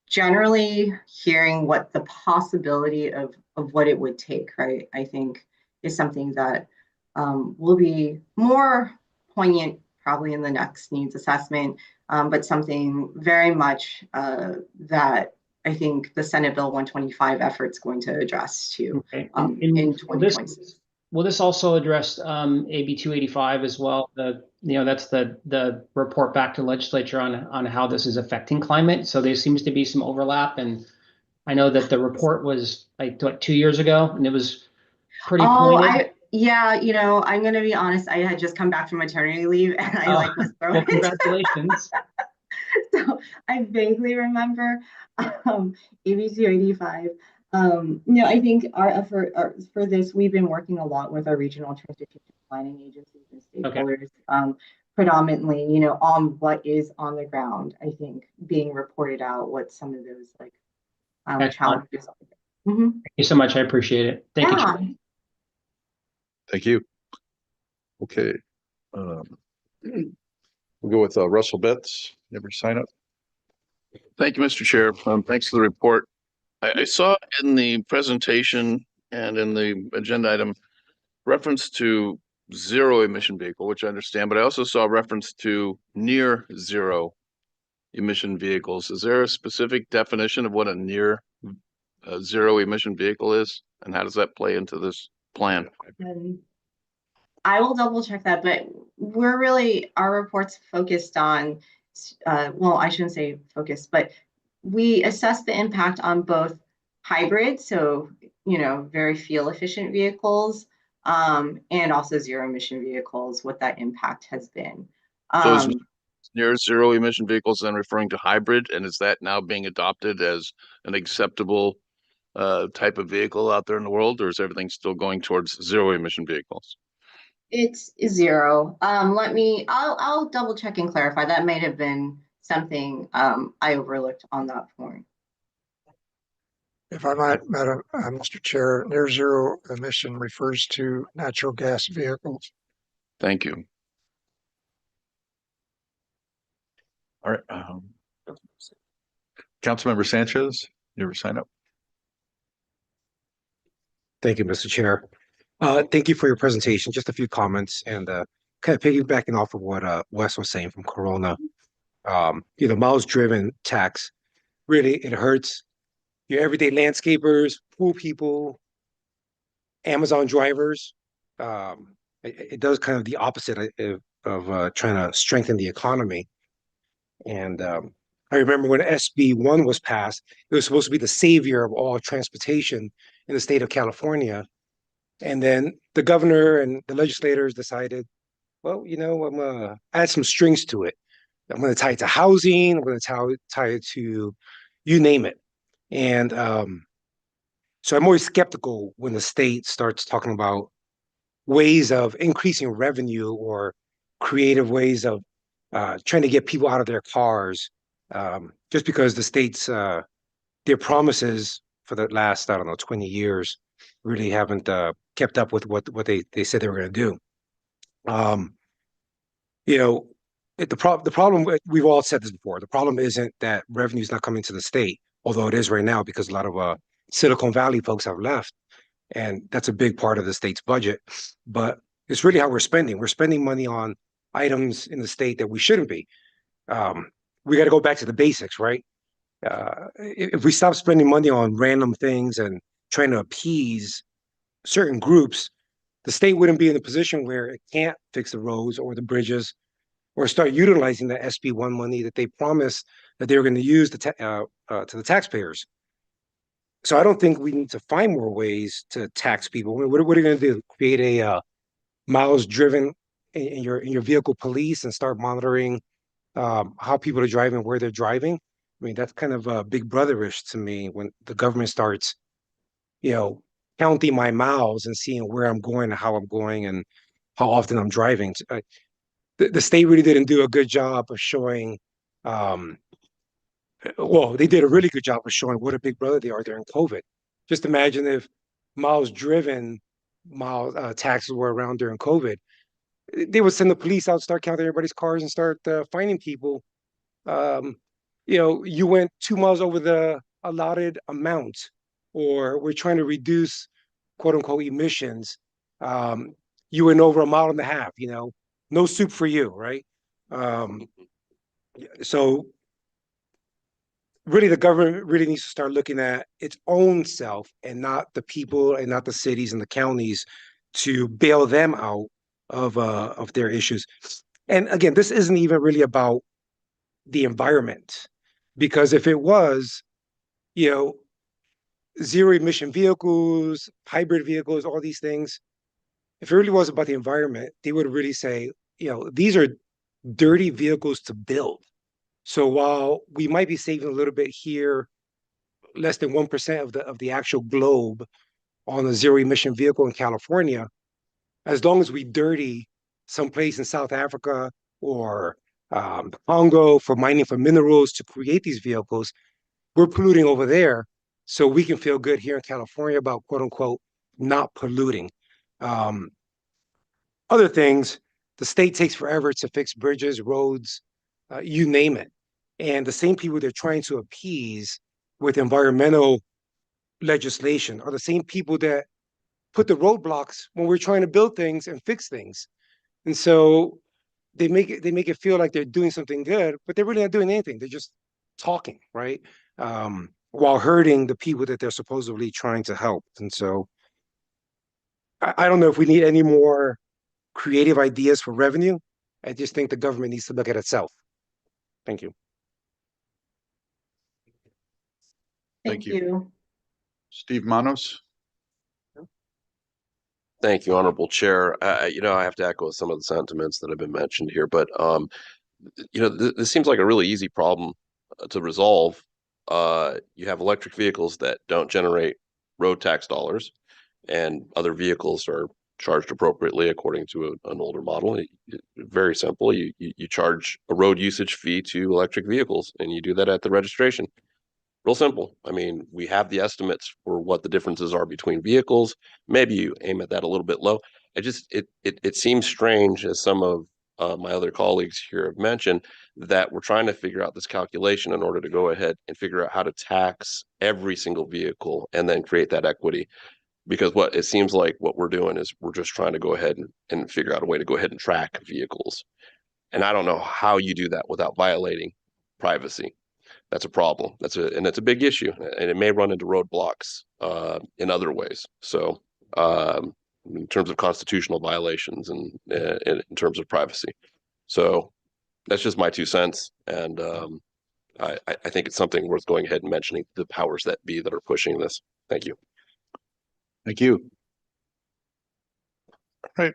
S16: generally hearing what the possibility of what it would take, right, I think is something that will be more poignant probably in the next needs assessment, but something very much that I think the Senate Bill 125 effort's going to address too in 2026.
S14: Will this also address AB 285 as well? That's the report back to legislature on how this is affecting climate. So there seems to be some overlap, and I know that the report was like 2 years ago, and it was pretty pointed.
S16: I'm going to be honest. I had just come back from maternity leave, and I was thrown.
S14: Well, congratulations.
S16: So I vaguely remember AB 285. I think our effort for this, we've been working a lot with our regional transportation planning agencies and stakeholders, predominantly, on what is on the ground, I think, being reported out, what some of those challenges are. Mm-hmm.
S14: Thank you so much. I appreciate it. Thank you.
S1: Thank you. Okay. We'll go with Russell Betts. Never sign up.
S17: Thank you, Mr. Chair. Thanks for the report. I saw in the presentation and in the agenda item reference to zero emission vehicle, which I understand, but I also saw reference to near zero emission vehicles. Is there a specific definition of what a near zero emission vehicle is, and how does that play into this plan?
S16: I will double check that, but our report's focused on, I shouldn't say focused, but we assess the impact on both hybrid, so, very fuel efficient vehicles, and also zero emission vehicles, what that impact has been.
S17: So is near zero emission vehicles then referring to hybrid, and is that now being adopted as an acceptable type of vehicle out there in the world, or is everything still going towards zero emission vehicles?
S16: It's zero. I'll double check and clarify. That might have been something I overlooked on that point.
S5: If I might, Madam, Mr. Chair, near zero emission refers to natural gas vehicles.
S17: Thank you.
S1: All right. Councilmember Sanchez, you ever sign up?
S18: Thank you, Mr. Chair. Thank you for your presentation. Just a few comments and kind of piggybacking off of what Wes was saying from Corona. Miles driven tax, really, it hurts your everyday landscapers, pool people, Amazon drivers. It does kind of the opposite of trying to strengthen the economy. And I remember when SB1 was passed, it was supposed to be the savior of all transportation in the state of California. And then the governor and the legislators decided, well, I'm gonna add some strings to it. I'm gonna tie it to housing. I'm gonna tie it to you name it. And so I'm always skeptical when the state starts talking about ways of increasing revenue or creative ways of trying to get people out of their cars, just because the state's their promises for the last, I don't know, 20 years really haven't kept up with what they said they were going to do. The problem, we've all said this before, the problem isn't that revenue is not coming to the state, although it is right now because a lot of Silicon Valley folks have left, and that's a big part of the state's budget. But it's really how we're spending. We're spending money on items in the state that we shouldn't be. We got to go back to the basics, right? If we stop spending money on random things and trying to appease certain groups, the state wouldn't be in a position where it can't fix the roads or the bridges or start utilizing the SB1 money that they promised that they were going to use to the taxpayers. So I don't think we need to find more ways to tax people. What are you going to do? Create a miles driven in your vehicle police and start monitoring how people are driving, where they're driving? I mean, that's kind of big brotherish to me when the government starts, counting my miles and seeing where I'm going and how I'm going and how often I'm driving. The state really didn't do a good job of showing, they did a really good job of showing what a big brother they are during COVID. Just imagine if miles driven, taxes were around during COVID. They would send the police out, start counting everybody's cars and start finding people. You went 2 miles over the allotted amount, or we're trying to reduce quote unquote emissions. You went over 1.5 miles, no soup for you, right? So really the government really needs to start looking at its own self and not the people and not the cities and the counties to bail them out of their issues. And again, this isn't even really about the environment, because if it was, zero emission vehicles, hybrid vehicles, all these things, if it really was about the environment, they would really say, these are dirty vehicles to build. So while we might be saving a little bit here, less than 1% of the actual globe on a zero emission vehicle in California, as long as we dirty someplace in South Africa or the Congo for mining for minerals to create these vehicles, we're polluting over there. So we can feel good here in California about quote unquote not polluting. Other things, the state takes forever to fix bridges, roads, you name it. And the same people they're trying to appease with environmental legislation are the same people that put the roadblocks when we're trying to build things and fix things. And so they make it feel like they're doing something good, but they're really not doing anything. They're just talking, right? While hurting the people that they're supposedly trying to help. And so I don't know if we need any more creative ideas for revenue. I just think the government needs to look at itself. Thank you.
S16: Thank you.
S1: Steve Manos.
S19: Thank you, Honorable Chair. I have to echo some of the sentiments that have been mentioned here, but this seems like a really easy problem to resolve. You have electric vehicles that don't generate road tax dollars, and other vehicles are charged appropriately according to an older model. Very simple. You charge a road usage fee to electric vehicles, and you do that at the registration. real simple. I mean, we have the estimates for what the differences are between vehicles. Maybe you aim at that a little bit low. It seems strange, as some of my other colleagues here have mentioned, that we're trying to figure out this calculation in order to go ahead and figure out how to tax every single vehicle and then create that equity. Because what it seems like what we're doing is we're just trying to go ahead and figure out a way to go ahead and track vehicles. And I don't know how you do that without violating privacy. That's a problem. And it's a big issue, and it may run into roadblocks in other ways. So, in terms of constitutional violations and in terms of privacy. So that's just my 2 cents. And I think it's something worth going ahead and mentioning the powers that be that are pushing this. Thank you.
S1: Thank you. All right.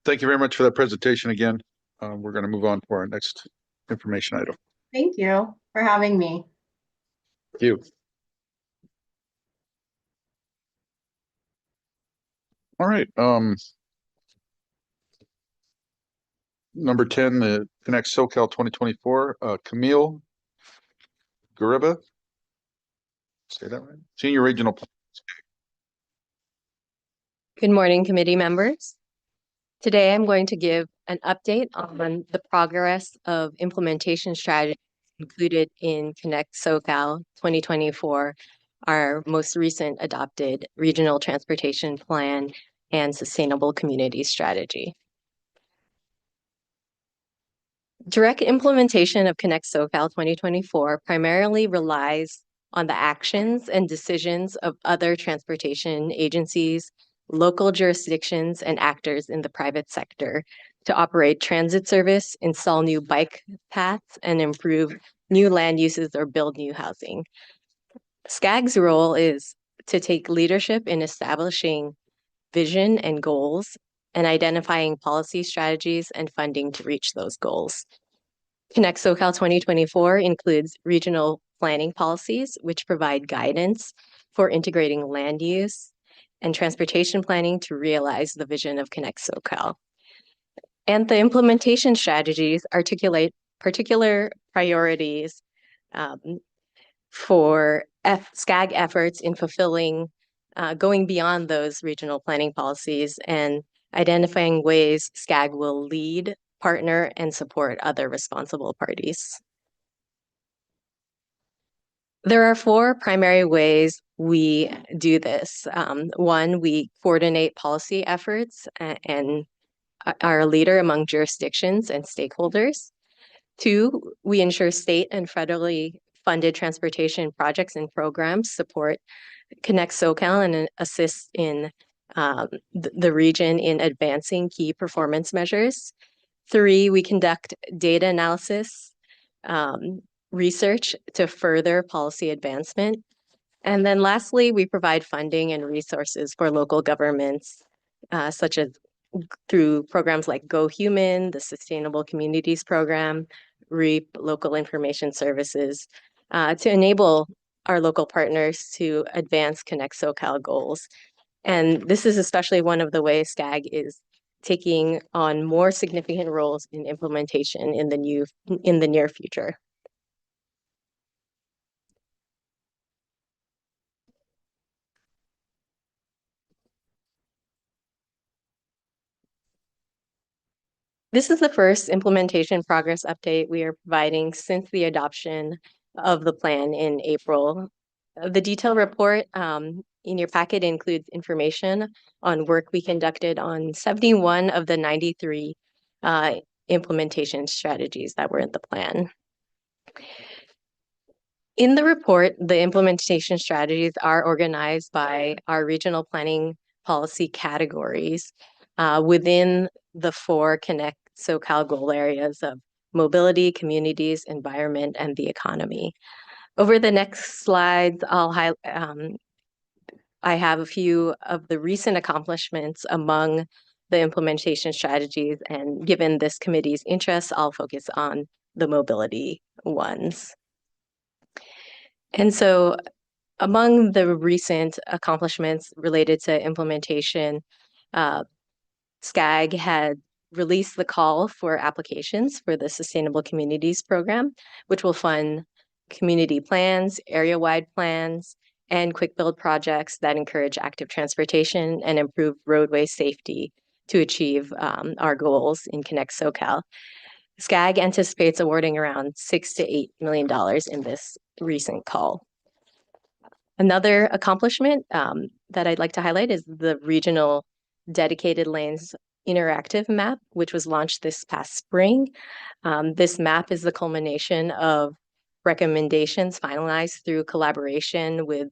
S1: Thank you very much for that presentation again. We're going to move on to our next information item.
S16: Thank you for having me.
S1: Thank you. All right. Number 10, the Connect SoCal 2024, Camille Gariba. Say that right? Senior Regional.
S20: Good morning, committee members. Today, I'm going to give an update on the progress of implementation strategies included in Connect SoCal 2024, our most recent adopted regional transportation plan and sustainable community strategy. Direct implementation of Connect SoCal 2024 primarily relies on the actions and decisions of other transportation agencies, local jurisdictions, and actors in the private sector to operate transit service, install new bike paths, and improve new land uses or build new housing. SCAG's role is to take leadership in establishing vision and goals and identifying policy strategies and funding to reach those goals. Connect SoCal 2024 includes regional planning policies, which provide guidance for integrating land use and transportation planning to realize the vision of Connect SoCal. And the implementation strategies articulate particular priorities for SCAG efforts in fulfilling, going beyond those regional planning policies and identifying ways SCAG will lead, partner, and support other responsible parties. There are 4 primary ways we do this. 1, we coordinate policy efforts and are a leader among jurisdictions and stakeholders. 2, we ensure state and federally funded transportation projects and programs support Connect SoCal and assist in the region in advancing key performance measures. 3, we conduct data analysis, research to further policy advancement. And then lastly, we provide funding and resources for local governments, such as through programs like Go Human, the Sustainable Communities Program, REAP, Local Information Services, to enable our local partners to advance Connect SoCal goals. And this is especially one of the ways SCAG is taking on more significant roles in implementation in the near future. This is the first implementation progress update we are providing since the adoption of the plan in April. The detailed report in your packet includes information on work we conducted on 71 of the 93 implementation strategies that were in the plan. In the report, the implementation strategies are organized by our regional planning policy categories within the 4 Connect SoCal goal areas of mobility, communities, environment, and the economy. Over the next slides, I have a few of the recent accomplishments among the implementation strategies, and given this committee's interest, I'll focus on the mobility ones. And so among the recent accomplishments related to implementation, SCAG had released the call for applications for the Sustainable Communities Program, which will fund community plans, area-wide plans, and quick build projects that encourage active transportation and improve roadway safety to achieve our goals in Connect SoCal. SCAG anticipates awarding around $6 to $8 million in this recent call. Another accomplishment that I'd like to highlight is the regional dedicated lanes interactive map, which was launched this past spring. This map is the culmination of recommendations finalized through collaboration with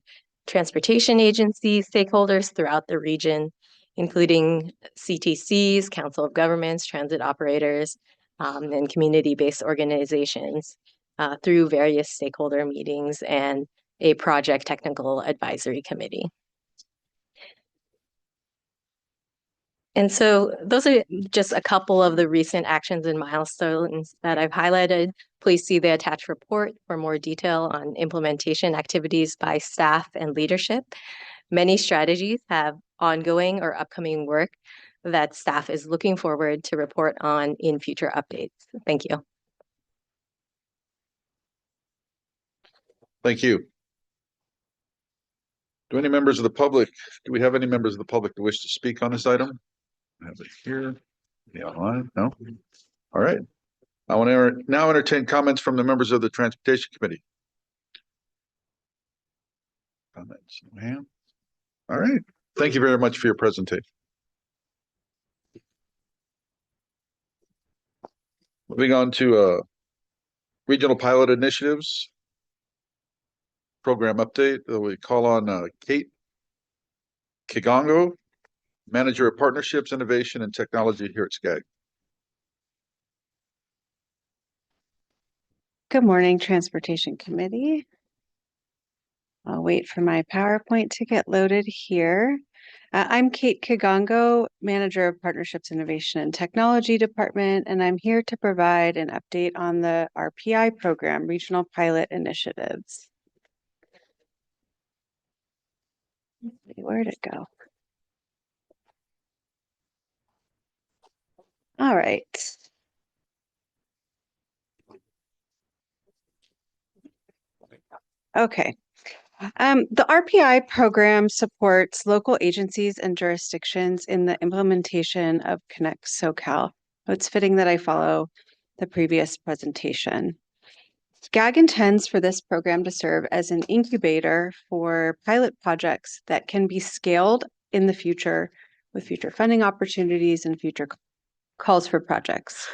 S20: transportation agencies, stakeholders throughout the region, including CTCs, Council of Governments, transit operators, and community-based organizations through various stakeholder meetings and a project technical advisory committee. And so those are just a couple of the recent actions and milestones that I've highlighted. Please see the attached report for more detail on implementation activities by staff and leadership. Many strategies have ongoing or upcoming work that staff is looking forward to report on in future updates. Thank you.
S1: Thank you. Do any members of the public, do we have any members of the public that wish to speak on this item? I have it here. The online? No? All right. I want to now entertain comments from the members of the Transportation Committee. Comments? Ma'am? All right. Thank you very much for your presentation. Moving on to regional pilot initiatives. Program update. We call on Kate Kigongo, Manager of Partnerships, Innovation, and Technology here at SCAG.
S21: Good morning, Transportation Committee. I'll wait for my PowerPoint to get loaded here. I'm Kate Kigongo, Manager of Partnerships, Innovation, and Technology Department, and I'm here to provide an update on the RPI program, Regional Pilot Initiatives. Let's see, where'd it go? All right. Okay. The RPI program supports local agencies and jurisdictions in the implementation of Connect SoCal. It's fitting that I follow the previous presentation. SCAG intends for this program to serve as an incubator for pilot projects that can be scaled in the future with future funding opportunities and future calls for projects.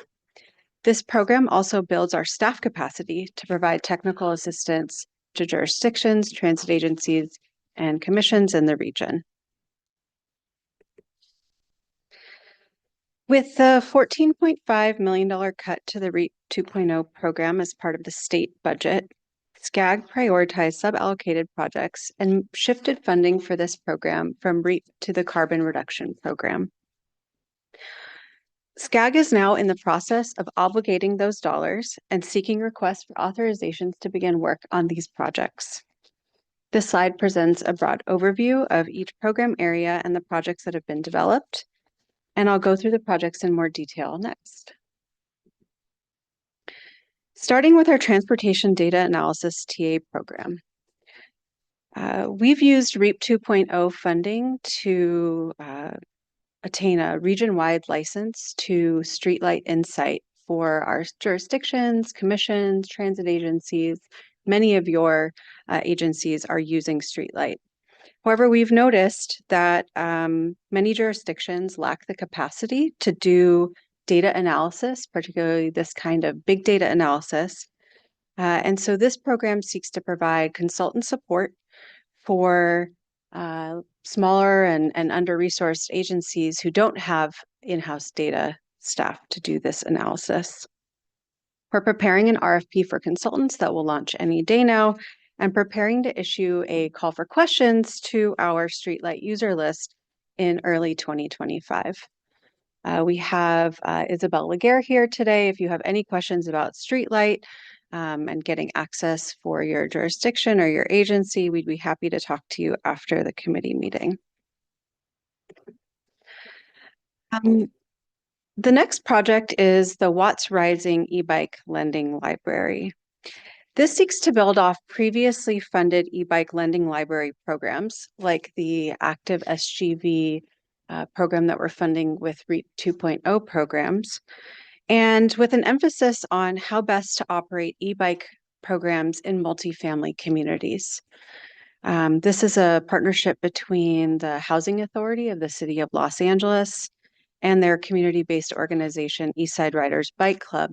S21: This program also builds our staff capacity to provide technical assistance to jurisdictions, transit agencies, and commissions in the region. With the $14.5 million cut to the REAP 2.0 program as part of the state budget, SCAG prioritized sub-allocated projects and shifted funding for this program from REAP to the carbon reduction program. SCAG is now in the process of obligating those dollars and seeking requests for authorizations to begin work on these projects. This slide presents a broad overview of each program area and the projects that have been developed, and I'll go through the projects in more detail next. Starting with our Transportation Data Analysis TA program. We've used REAP 2.0 funding to attain a region-wide license to Streetlight Insight for our jurisdictions, commissions, transit agencies. Many of your agencies are using Streetlight. However, we've noticed that many jurisdictions lack the capacity to do data analysis, particularly this kind of big data analysis. And so this program seeks to provide consultant support for smaller and under-resourced agencies who don't have in-house data staff to do this analysis. We're preparing an RFP for consultants that will launch any day now, and preparing to issue a call for questions to our Streetlight user list in early 2025. We have Isabel Laguerre here today. If you have any questions about Streetlight and getting access for your jurisdiction or your agency, we'd be happy to talk to you after the committee meeting. The next project is the Watts Rising e-bike lending library. This seeks to build off previously funded e-bike lending library programs like the active SGV program that we're funding with REAP 2.0 programs, and with an emphasis on how best to operate e-bike programs in multifamily communities. This is a partnership between the Housing Authority of the City of Los Angeles and their community-based organization, Eastside Riders Bike Club.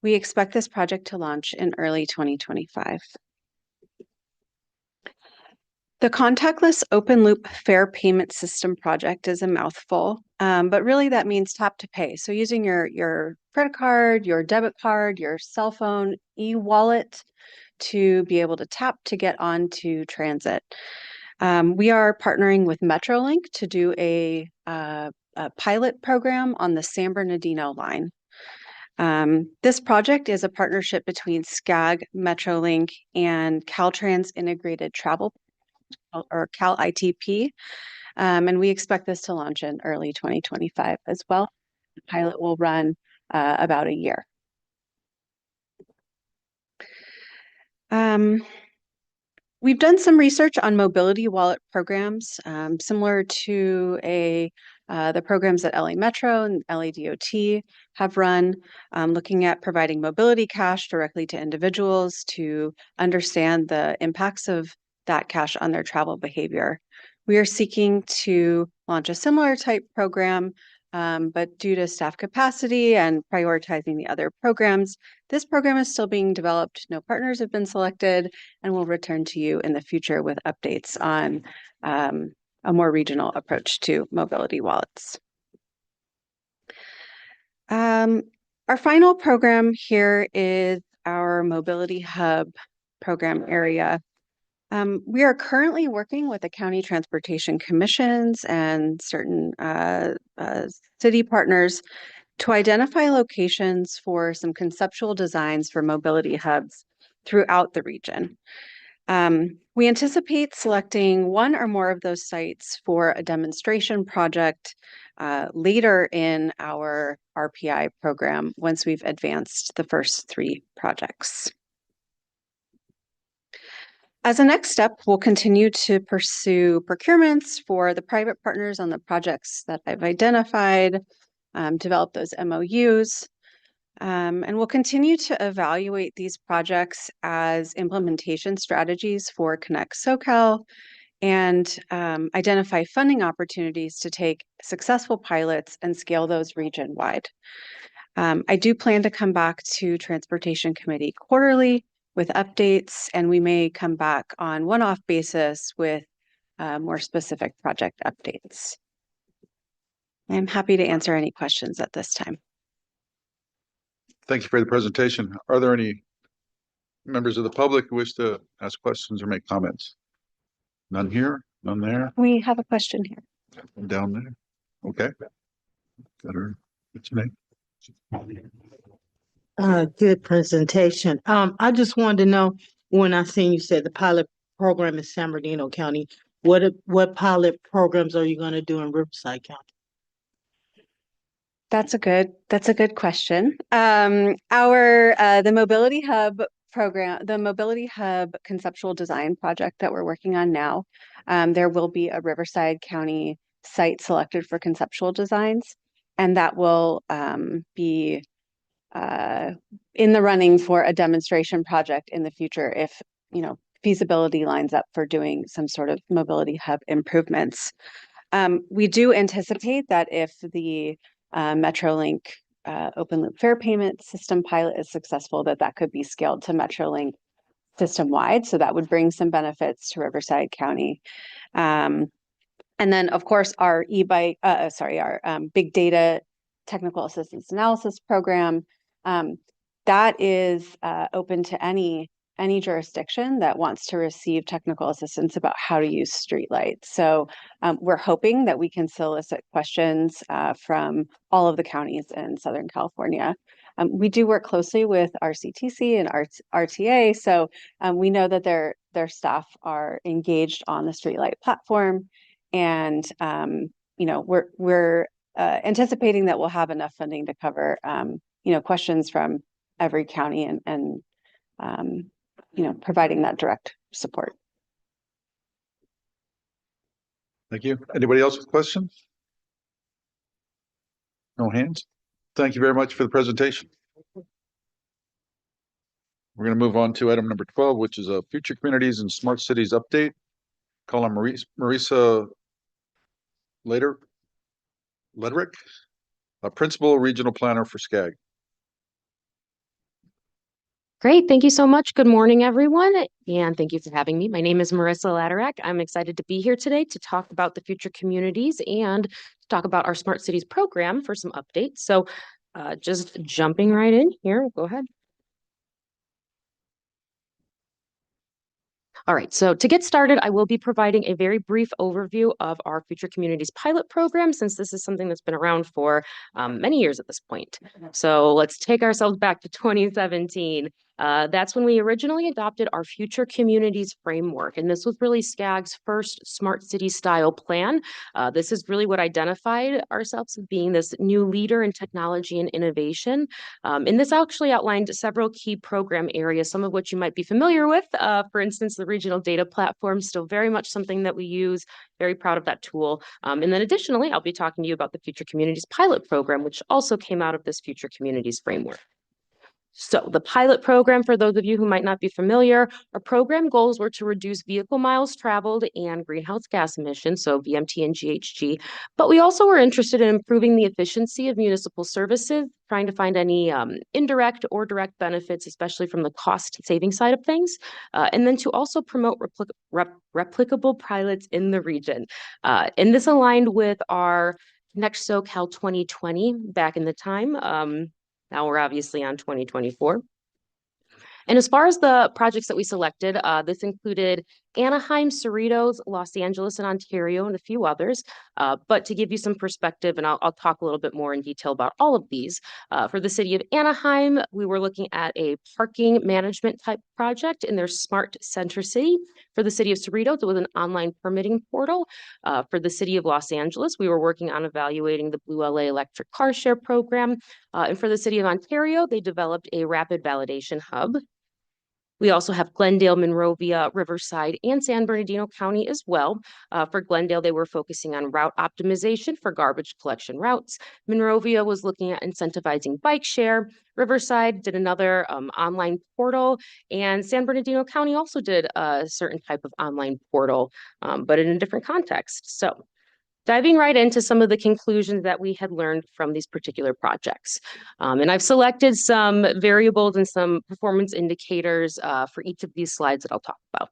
S21: We expect this project to launch in early 2025. The contactless open loop fare payment system project is a mouthful, but really that means tap to pay. So using your credit card, your debit card, your cell phone, e-wallet to be able to tap to get onto transit. We are partnering with Metrolink to do a pilot program on the San Bernardino line. This project is a partnership between SCAG, Metrolink, and Caltrans Integrated Travel, or Cal ITP, and we expect this to launch in early 2025 as well. The pilot will run about a year. We've done some research on mobility wallet programs, similar to the programs that LA Metro and LA DOT have run, looking at providing mobility cash directly to individuals to understand the impacts of that cash on their travel behavior. We are seeking to launch a similar type program, but due to staff capacity and prioritizing the other programs, this program is still being developed. No partners have been selected, and we'll return to you in the future with updates on a more regional approach to mobility wallets. Our final program here is our Mobility Hub program area. We are currently working with the county transportation commissions and certain city partners to identify locations for some conceptual designs for mobility hubs throughout the region. We anticipate selecting one or more of those sites for a demonstration project later in our RPI program once we've advanced the first 3 projects. As a next step, we'll continue to pursue procurements for the private partners on the projects that I've identified, develop those MOUs, and we'll continue to evaluate these projects as implementation strategies for Connect SoCal and identify funding opportunities to take successful pilots and scale those region-wide. I do plan to come back to Transportation Committee quarterly with updates, and we may come back on one-off basis with more specific project updates. I'm happy to answer any questions at this time.
S1: Thank you for the presentation. Are there any members of the public who wish to ask questions or make comments? None here, none there,
S21: We have a question here.
S1: down there. Okay. Got her. What's your name?
S2: Good presentation. I just wanted to know, when I seen you said the pilot program in San Bernardino County, what pilot programs are you going to do in Riverside County?
S21: That's a good question. The Mobility Hub program, the Mobility Hub conceptual design project that we're working on now, there will be a Riverside County site selected for conceptual designs, and that will be in the running for a demonstration project in the future if, feasibility lines up for doing some sort of mobility hub improvements. We do anticipate that if the Metrolink open loop fare payment system pilot is successful, that could be scaled to Metrolink system-wide. So that would bring some benefits to Riverside County. And then, of course, our big data technical assistance analysis program, that is open to any jurisdiction that wants to receive technical assistance about how to use streetlights. So we're hoping that we can solicit questions from all of the counties in Southern California. We do work closely with RCTC and RTA, so we know that their staff are engaged on the streetlight platform, and we're anticipating that we'll have enough funding to cover questions from every county and providing that direct support.
S1: Thank you. Anybody else with questions? No hands? Thank you very much for the presentation. We're going to move on to item number 12, which is a future communities and smart cities update. Call on Marisa Lederick, a principal regional planner for SCAG.
S8: Great. Thank you so much. Good morning, everyone. And thank you for having me. My name is Marisa Laderack. I'm excited to be here today to talk about the future communities and to talk about our Smart Cities program for some updates. So just jumping right in here, go ahead. All right, so to get started, I will be providing a very brief overview of our Future Communities pilot program, since this is something that's been around for many years at this point. So let's take ourselves back to 2017. That's when we originally adopted our Future Communities framework, and this was really SCAG's first smart city style plan. This is really what identified ourselves as being this new leader in technology and innovation. And this actually outlined several key program areas, some of which you might be familiar with. For instance, the regional data platform, still very much something that we use, very proud of that tool. And then additionally, I'll be talking to you about the Future Communities pilot program, which also came out of this Future Communities framework. So the pilot program, for those of you who might not be familiar, our program goals were to reduce vehicle miles traveled and greenhouse gas emissions, so VMT and GHG. But we also were interested in improving the efficiency of municipal services, trying to find any indirect or direct benefits, especially from the cost saving side of things, and then to also promote replicable pilots in the region. And this aligned with our Connect SoCal 2020 back in the time. Now we're obviously on 2024. And as far as the projects that we selected, this included Anaheim, Cerritos, Los Angeles, and Ontario, and a few others. But to give you some perspective, and I'll talk a little bit more in detail about all of these. For the city of Anaheim, we were looking at a parking management type project in their smart center city. For the city of Cerritos, it was an online permitting portal. For the city of Los Angeles, we were working on evaluating the Blue LA electric car share program. And for the city of Ontario, they developed a rapid validation hub. We also have Glendale, Monrovia, Riverside, and San Bernardino County as well. For Glendale, they were focusing on route optimization for garbage collection routes. Monrovia was looking at incentivizing bike share. Riverside did another online portal, and San Bernardino County also did a certain type of online portal, but in a different context. So diving right into some of the conclusions that we had learned from these particular projects. And I've selected some variables and some performance indicators for each of these slides that I'll talk about.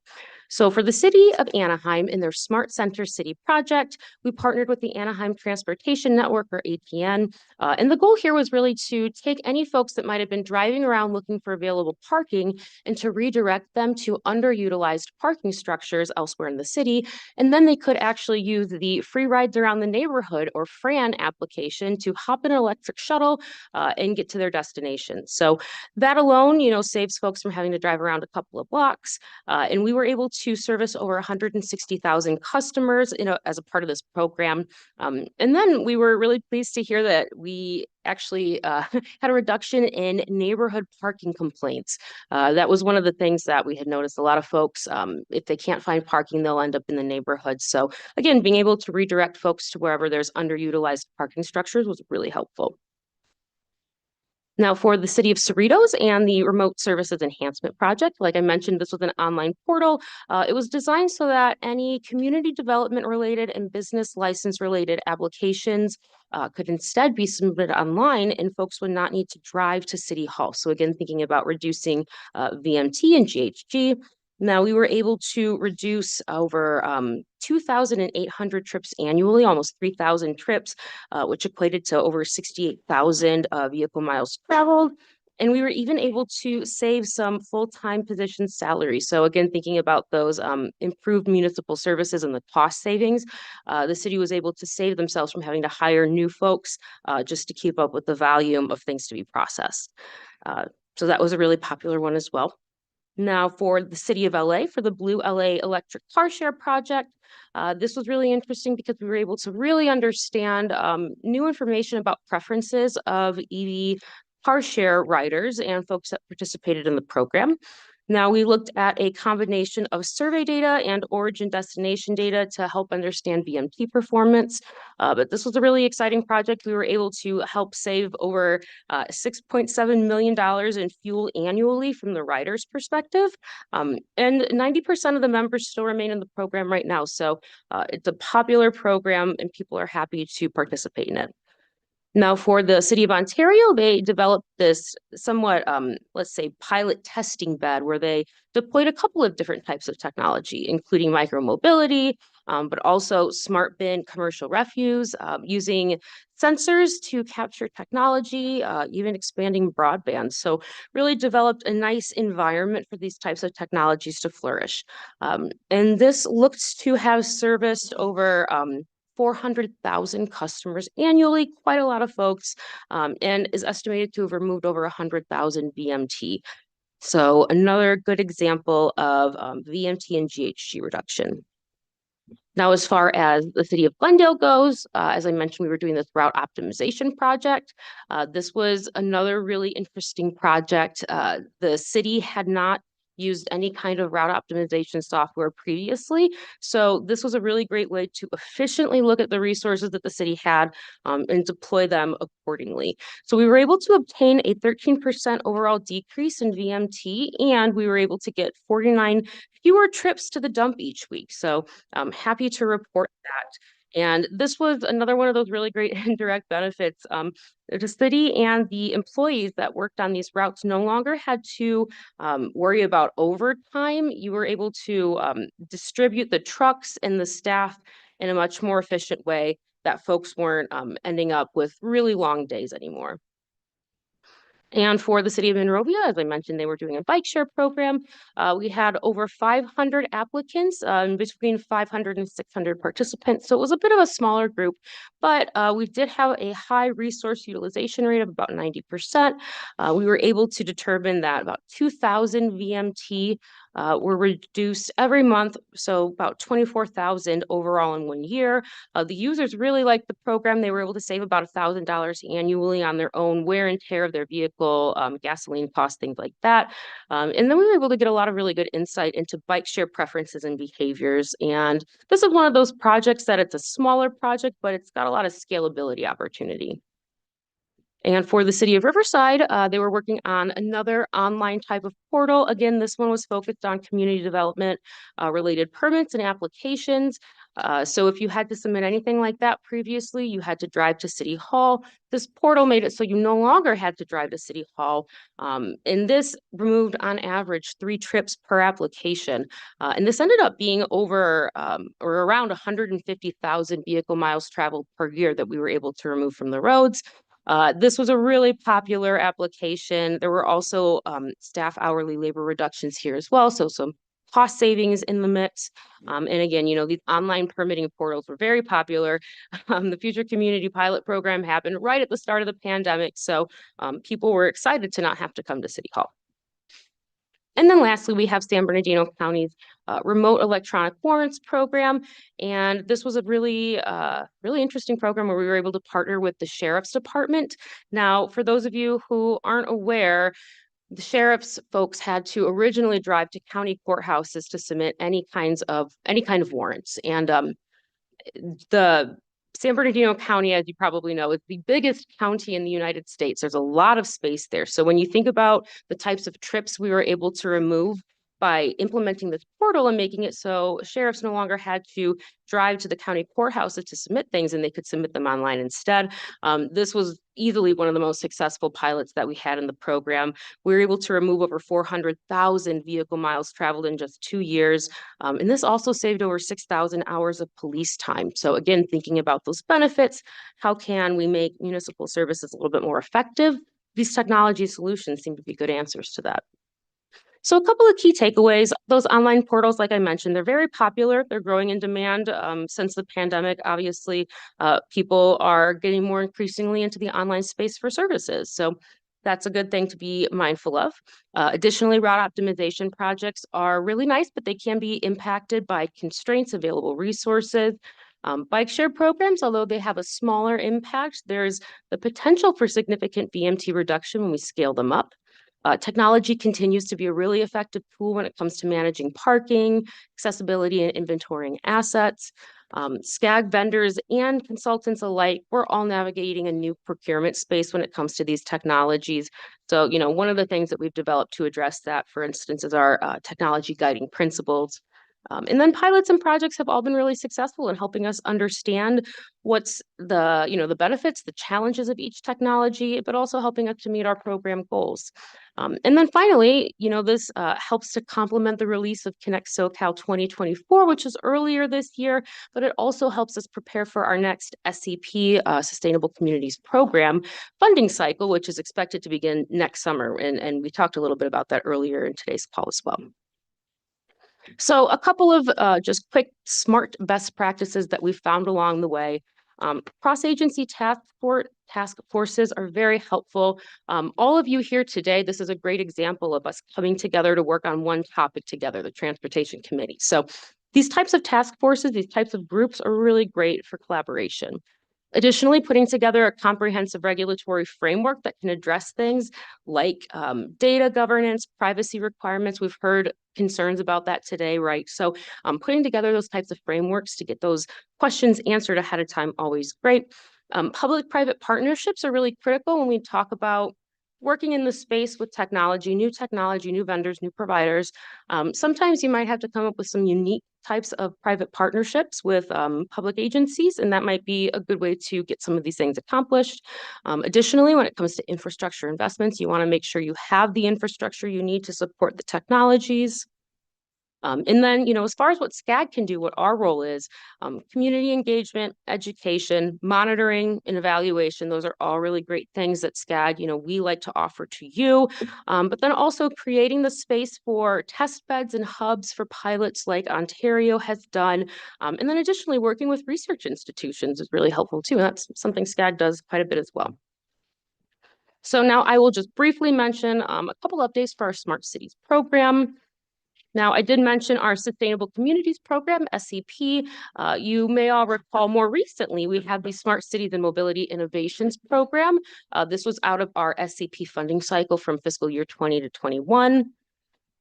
S8: So for the city of Anaheim in their Smart Center City project, we partnered with the Anaheim Transportation Network, or ATN. And the goal here was really to take any folks that might have been driving around looking for available parking and to redirect them to underutilized parking structures elsewhere in the city. And then they could actually use the free rides around the neighborhood, or FRAN application, to hop in an electric shuttle and get to their destination. So that alone, saves folks from having to drive around a couple of blocks. And we were able to service over 160,000 customers, as a part of this program. And then we were really pleased to hear that we actually had a reduction in neighborhood parking complaints. That was one of the things that we had noticed. A lot of folks, if they can't find parking, they'll end up in the neighborhood. So again, being able to redirect folks to wherever there's underutilized parking structures was really helpful. Now, for the city of Cerritos and the Remote Services Enhancement Project, like I mentioned, this was an online portal. It was designed so that any community development related and business license related applications could instead be submitted online, and folks would not need to drive to City Hall. So again, thinking about reducing VMT and GHG. Now, we were able to reduce over 2,800 trips annually, almost 3,000 trips, which equated to over 68,000 vehicle miles traveled. And we were even able to save some full-time position salaries. So again, thinking about those improved municipal services and the cost savings, the city was able to save themselves from having to hire new folks just to keep up with the volume of things to be processed. So that was a really popular one as well. Now, for the city of LA, for the Blue LA electric car share project, this was really interesting because we were able to really understand new information about preferences of EV car share riders and folks that participated in the program. Now, we looked at a combination of survey data and origin destination data to help understand VMT performance. But this was a really exciting project. We were able to help save over $6.7 million in fuel annually from the rider's perspective. And 90% of the members still remain in the program right now. So it's a popular program and people are happy to participate in it. Now, for the City of Ontario, they developed this somewhat, let's say, pilot testing bed where they deployed a couple of different types of technology, including micromobility, but also smart bin commercial refuse, using sensors to capture technology, even expanding broadband. So really developed a nice environment for these types of technologies to flourish. And this looks to have serviced over 400,000 customers annually, quite a lot of folks, and is estimated to have removed over 100,000 VMT. So another good example of VMT and GHG reduction. Now, as far as the City of Glendale goes, as I mentioned, we were doing this route optimization project. This was another really interesting project. The city had not used any kind of route optimization software previously. So this was a really great way to efficiently look at the resources that the city had and deploy them accordingly. So we were able to obtain a 13% overall decrease in VMT, and we were able to get 49 fewer trips to the dump each week. So I'm happy to report that. And this was another one of those really great indirect benefits. The city and the employees that worked on these routes no longer had to worry about overtime. You were able to distribute the trucks and the staff in a much more efficient way that folks weren't ending up with really long days anymore. And for the City of Monrovia, as I mentioned, they were doing a bike share program. We had over 500 applicants, between 500 and 600 participants. So it was a bit of a smaller group, but we did have a high resource utilization rate of about 90%. We were able to determine that about 2,000 VMT were reduced every month, so about 24,000 overall in 1 year. The users really liked the program. They were able to save about $1,000 annually on their own wear and tear of their vehicle, gasoline costs, things like that. And then we were able to get a lot of really good insight into bike share preferences and behaviors. And this is one of those projects that it's a smaller project, but it's got a lot of scalability opportunity. And for the City of Riverside, they were working on another online type of portal. Again, this one was focused on community development related permits and applications. So if you had to submit anything like that previously, you had to drive to City Hall. This portal made it so you no longer had to drive to City Hall. And this removed on average 3 trips per application. And this ended up being over or around 150,000 vehicle miles traveled per year that we were able to remove from the roads. This was a really popular application. There were also staff hourly labor reductions here as well. So some cost savings in the mix. And again, you know, these online permitting portals were very popular. The Future Community Pilot Program happened right at the start of the pandemic. So people were excited to not have to come to City Hall. And then lastly, we have San Bernardino County's remote electronic warrants program. And this was a really, really interesting program where we were able to partner with the Sheriff's Department. Now, for those of you who aren't aware, the sheriff's folks had to originally drive to county courthouses to submit any kind of warrants. And the San Bernardino County, as you probably know, is the biggest county in the United States. There's a lot of space there. So when you think about the types of trips we were able to remove by implementing this portal and making it so sheriffs no longer had to drive to the county courthouses to submit things and they could submit them online instead. This was easily one of the most successful pilots that we had in the program. We were able to remove over 400,000 vehicle miles traveled in just 2 years. And this also saved over 6,000 hours of police time. So again, thinking about those benefits, how can we make municipal services a little bit more effective? These technology solutions seem to be good answers to that. So a couple of key takeaways, those online portals, like I mentioned, they're very popular. They're growing in demand since the pandemic. Obviously, people are getting more increasingly into the online space for services. So that's a good thing to be mindful of. Additionally, route optimization projects are really nice, but they can be impacted by constraints, available resources. Bike share programs, although they have a smaller impact, there's the potential for significant VMT reduction when we scale them up. Technology continues to be a really effective tool when it comes to managing parking, accessibility, and inventorying assets. SCAG vendors and consultants alike, we're all navigating a new procurement space when it comes to these technologies. So, one of the things that we've developed to address that, for instance, is our technology guiding principles. And then pilots and projects have all been really successful in helping us understand what's the benefits, the challenges of each technology, but also helping us to meet our program goals. And then finally, this helps to complement the release of Connect SoCal 2024, which is earlier this year, but it also helps us prepare for our next SCP, Sustainable Communities Program funding cycle, which is expected to begin next summer. And we talked a little bit about that earlier in today's call as well. So a couple of just quick SMART best practices that we found along the way. Cross-agency task forces are very helpful. All of you here today, this is a great example of us coming together to work on one topic together, the Transportation Committee. So these types of task forces, these types of groups are really great for collaboration. Additionally, putting together a comprehensive regulatory framework that can address things like data governance, privacy requirements. We've heard concerns about that today, right? So putting together those types of frameworks to get those questions answered ahead of time, always great. Public-private partnerships are really critical when we talk about working in the space with technology, new vendors, new providers. Sometimes you might have to come up with some unique types of private partnerships with public agencies, and that might be a good way to get some of these things accomplished. Additionally, when it comes to infrastructure investments, you want to make sure you have the infrastructure you need to support the technologies. And then, as far as what SCAG can do, what our role is, community engagement, education, monitoring, and evaluation, those are all really great things that SCAG, we like to offer to you. But then also creating the space for test beds and hubs for pilots like Ontario has done. And then additionally, working with research institutions is really helpful too. And that's something SCAG does quite a bit as well. So now I will just briefly mention a couple updates for our Smart Cities program. Now, I did mention our Sustainable Communities Program, SCP. You may all recall more recently, we had the Smart Cities and Mobility Innovations Program. This was out of our SCP funding cycle from fiscal year 20 to 21.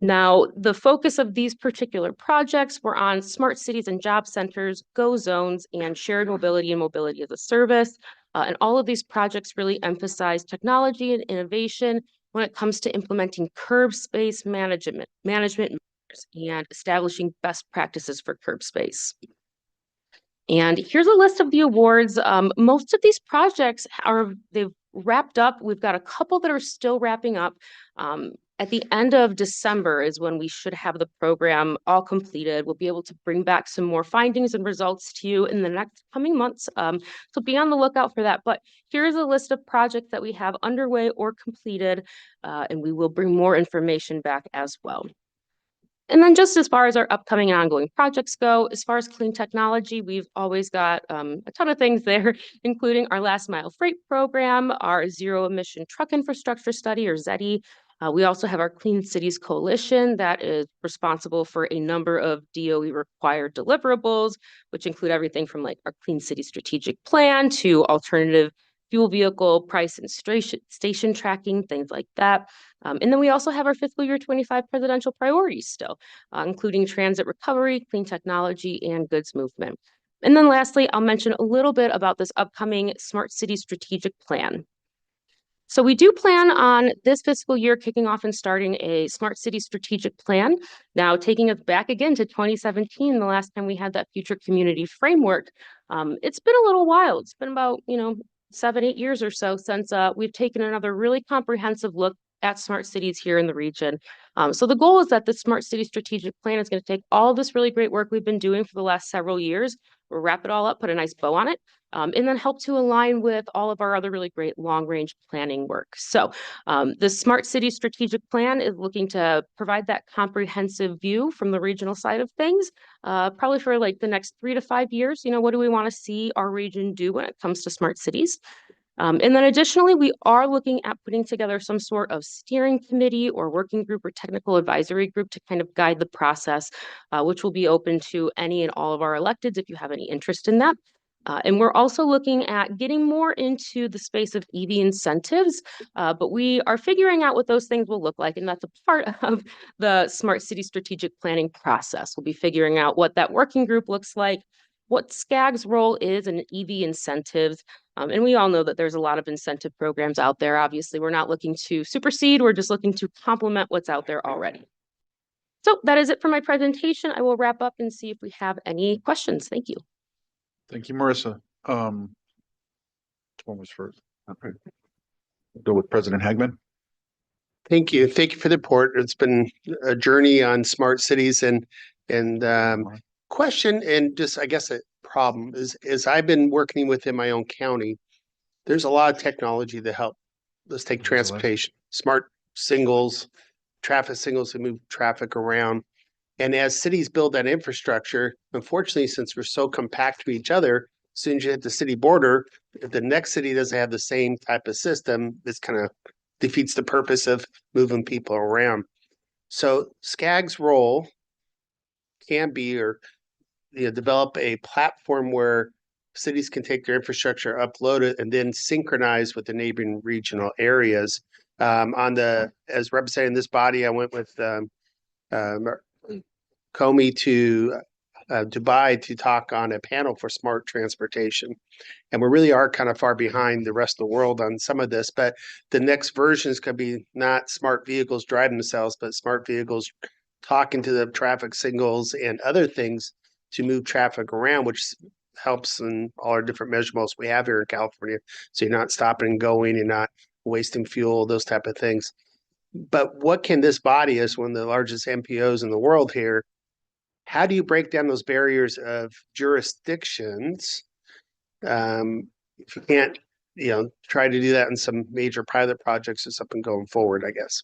S8: Now, the focus of these particular projects were on smart cities and job centers, GO zones, and shared mobility and mobility as a service. And all of these projects really emphasize technology and innovation when it comes to implementing curb space management and establishing best practices for curb space. And here's a list of the awards. Most of these projects they've wrapped up. We've got a couple that are still wrapping up. At the end of December is when we should have the program all completed. We'll be able to bring back some more findings and results to you in the next coming months. So be on the lookout for that. But here's a list of projects that we have underway or completed, and we will bring more information back as well. And then just as far as our upcoming and ongoing projects go, as far as clean technology, we've always got a ton of things there, including our last mile freight program, our zero emission truck infrastructure study, or ZETI. We also have our Clean Cities Coalition that is responsible for a number of DOE required deliverables, which include everything from like our Clean City Strategic Plan to alternative fuel vehicle price and station tracking, things like that. And then we also have our fiscal year 25 presidential priorities still, including transit recovery, clean technology, and goods movement. And then lastly, I'll mention a little bit about this upcoming Smart City Strategic Plan. So we do plan on this fiscal year kicking off and starting a Smart City Strategic Plan. Now, taking us back again to 2017, the last time we had that future community framework, it's been a little while. It's been about, 7-8 years or so since we've taken another really comprehensive look at smart cities here in the region. So the goal is that the Smart City Strategic Plan is going to take all of this really great work we've been doing for the last several years, wrap it all up, put a nice bow on it, and then help to align with all of our other really great long-range planning work. So the Smart City Strategic Plan is looking to provide that comprehensive view from the regional side of things, probably for like the next 3 to 5 years. What do we want to see our region do when it comes to smart cities? And then additionally, we are looking at putting together some sort of steering committee or working group or technical advisory group to kind of guide the process, which will be open to any and all of our electeds if you have any interest in that. And we're also looking at getting more into the space of EV incentives, but we are figuring out what those things will look like. And that's a part of the Smart City Strategic Planning process. We'll be figuring out what that working group looks like, what SCAG's role is in EV incentives. And we all know that there's a lot of incentive programs out there. Obviously, we're not looking to supersede, we're just looking to complement what's out there already. So that is it for my presentation. I will wrap up and see if we have any questions. Thank you.
S1: Thank you, Marissa. Which one was first? Okay. Go with President Hagman.
S13: Thank you. Thank you for the report. It's been a journey on smart cities and question and just I guess a problem is I've been working within my own county. There's a lot of technology to help. Let's take transportation, smart signals, traffic signals to move traffic around. And as cities build that infrastructure, unfortunately, since we're so compact to each other, as soon as you hit the city border, if the next city doesn't have the same type of system, this kind of defeats the purpose of moving people around. So SCAG's role can be develop a platform where cities can take their infrastructure, upload it, and then synchronize with the neighboring regional areas. As representing this body, I went with Comey to Dubai to talk on a panel for smart transportation. And we really are kind of far behind the rest of the world on some of this, but the next versions could be not smart vehicles driving themselves, but smart vehicles talking to the traffic signals and other things to move traffic around, which helps in all our different measurables we have here in California. So you're not stopping and going, you're not wasting fuel, those type of things. But what can this body, as one of the largest MPOs in the world here, how do you break down those barriers of jurisdictions? If you can't, try to do that in some major pilot projects or something going forward, I guess.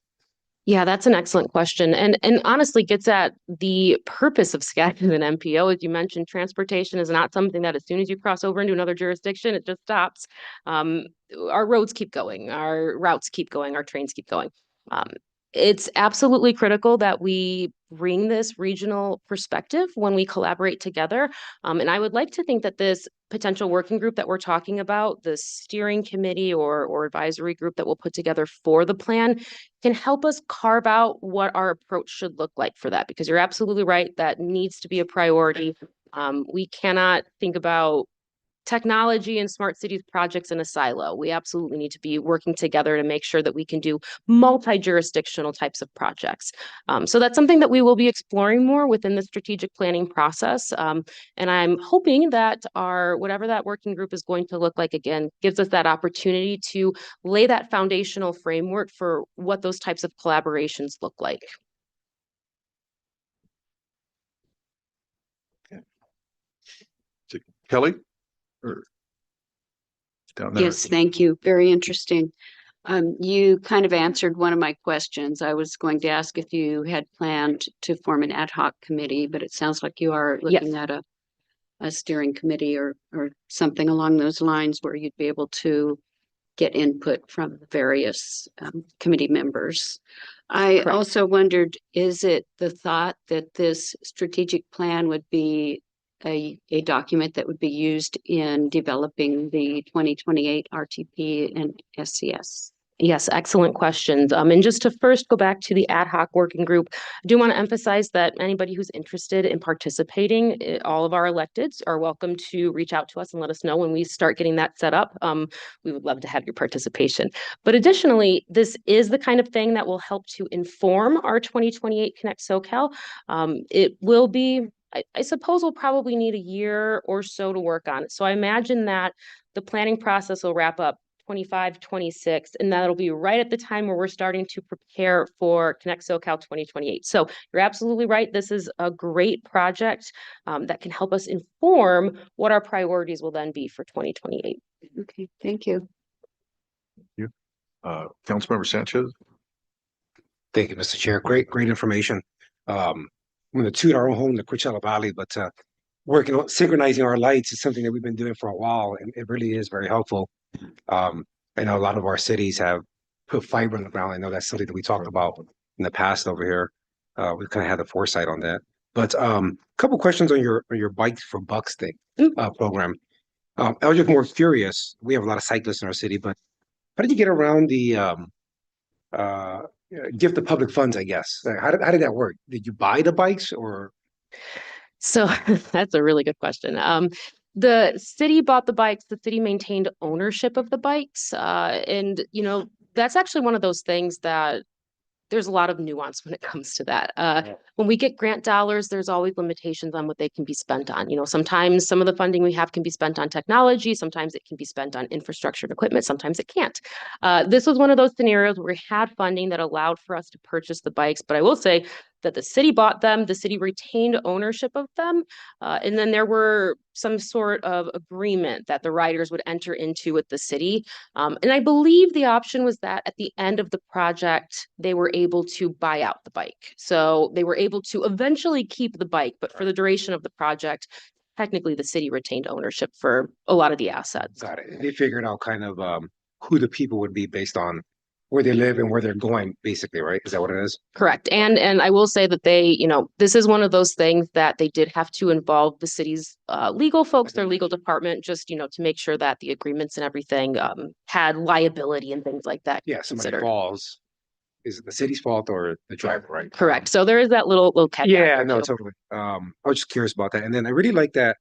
S8: Yeah, that's an excellent question. And honestly gets at the purpose of SCAG as an MPO. As you mentioned, transportation is not something that as soon as you cross over into another jurisdiction, it just stops. Our roads keep going, our routes keep going, our trains keep going. It's absolutely critical that we bring this regional perspective when we collaborate together. And I would like to think that this potential working group that we're talking about, the steering committee or advisory group that we'll put together for the plan, can help us carve out what our approach should look like for that. Because you're absolutely right, that needs to be a priority. We cannot think about technology and smart cities projects in a silo. We absolutely need to be working together to make sure that we can do multi-jurisdictional types of projects. So that's something that we will be exploring more within the strategic planning process. And I'm hoping that whatever that working group is going to look like, again, gives us that opportunity to lay that foundational framework for what those types of collaborations look like.
S1: Kelly? Down there.
S22: Yes, thank you. Very interesting. You kind of answered one of my questions. I was going to ask if you had planned to form an ad hoc committee, but it sounds like you are looking at a steering committee or something along those lines where you'd be able to get input from the various committee members. I also wondered, is it the thought that this strategic plan would be a document that would be used in developing the 2028 RTP and SCS?
S8: Yes, excellent questions. And just to first go back to the ad hoc working group, I do want to emphasize that anybody who's interested in participating, all of our electeds are welcome to reach out to us and let us know when we start getting that set up. We would love to have your participation. But additionally, this is the kind of thing that will help to inform our 2028 Connect SoCal. It will be, I suppose we'll probably need a year or so to work on it. So I imagine that the planning process will wrap up 25, 26, and that'll be right at the time where we're starting to prepare for Connect SoCal 2028. So you're absolutely right. This is a great project that can help us inform what our priorities will then be for 2028.
S22: Okay, thank you.
S1: Thank you. Councilmember Sanchez.
S18: Thank you, Mr. Chair. Great information. I'm going to toot our own home in the Coachella Valley, but working on synchronizing our lights is something that we've been doing for a while, and it really is very helpful. I know a lot of our cities have put fiber on the ground. I know that's something that we talked about in the past over here. We kind of had the foresight on that. But a couple questions on your Bikes for Bucks thing program. I was just more curious. We have a lot of cyclists in our city, but how did you get around the uh, gift of public funds, I guess? How did that work? Did you buy the bikes or?
S8: So that's a really good question. The city bought the bikes, the city maintained ownership of the bikes. And, that's actually one of those things that there's a lot of nuance when it comes to that. When we get grant dollars, there's always limitations on what they can be spent on. Sometimes some of the funding we have can be spent on technology. Sometimes it can be spent on infrastructure and equipment. Sometimes it can't. This was one of those scenarios where we had funding that allowed for us to purchase the bikes. But I will say that the city bought them, the city retained ownership of them. And then there were some sort of agreement that the riders would enter into with the city. And I believe the option was that at the end of the project, they were able to buy out the bike. So they were able to eventually keep the bike, but for the duration of the project, technically the city retained ownership for a lot of the assets.
S18: Got it. They figured out kind of who the people would be based on where they live and where they're going, basically, right? Is that what it is?
S8: Correct. And I will say that they, this is one of those things that they did have to involve the city's legal folks, their legal department, just, to make sure that the agreements and everything had liability and things like that.
S18: Yeah, somebody
S8: considered.
S18: falls. Is it the city's fault or the driver, right?
S8: Correct. So there is that little caveat.
S18: Yeah,
S8: there
S18: no,
S8: too.
S18: totally. I was just curious about that. And then I really like that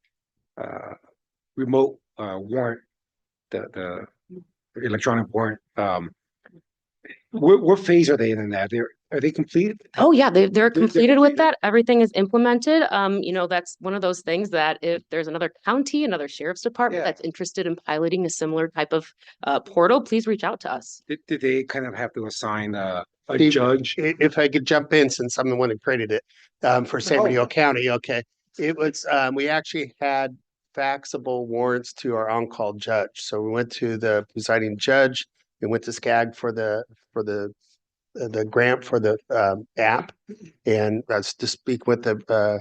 S18: remote warrant, the electronic warrant. What phase are they in that? Are they completed?
S8: Oh yeah, they're completed with that. Everything is implemented. That's one of those things that if there's another county, another sheriff's department that's interested in piloting a similar type of portal, please reach out to us.
S18: Did they kind of have to assign a
S13: Steve,
S18: judge?
S13: If I could jump in, since I'm the one who created it, for San Bernardino County, okay. It was, we actually had faxable warrants to our on-call judge. So we went to the presiding judge, we went to SCAG for the grant for the app. And that's to speak with the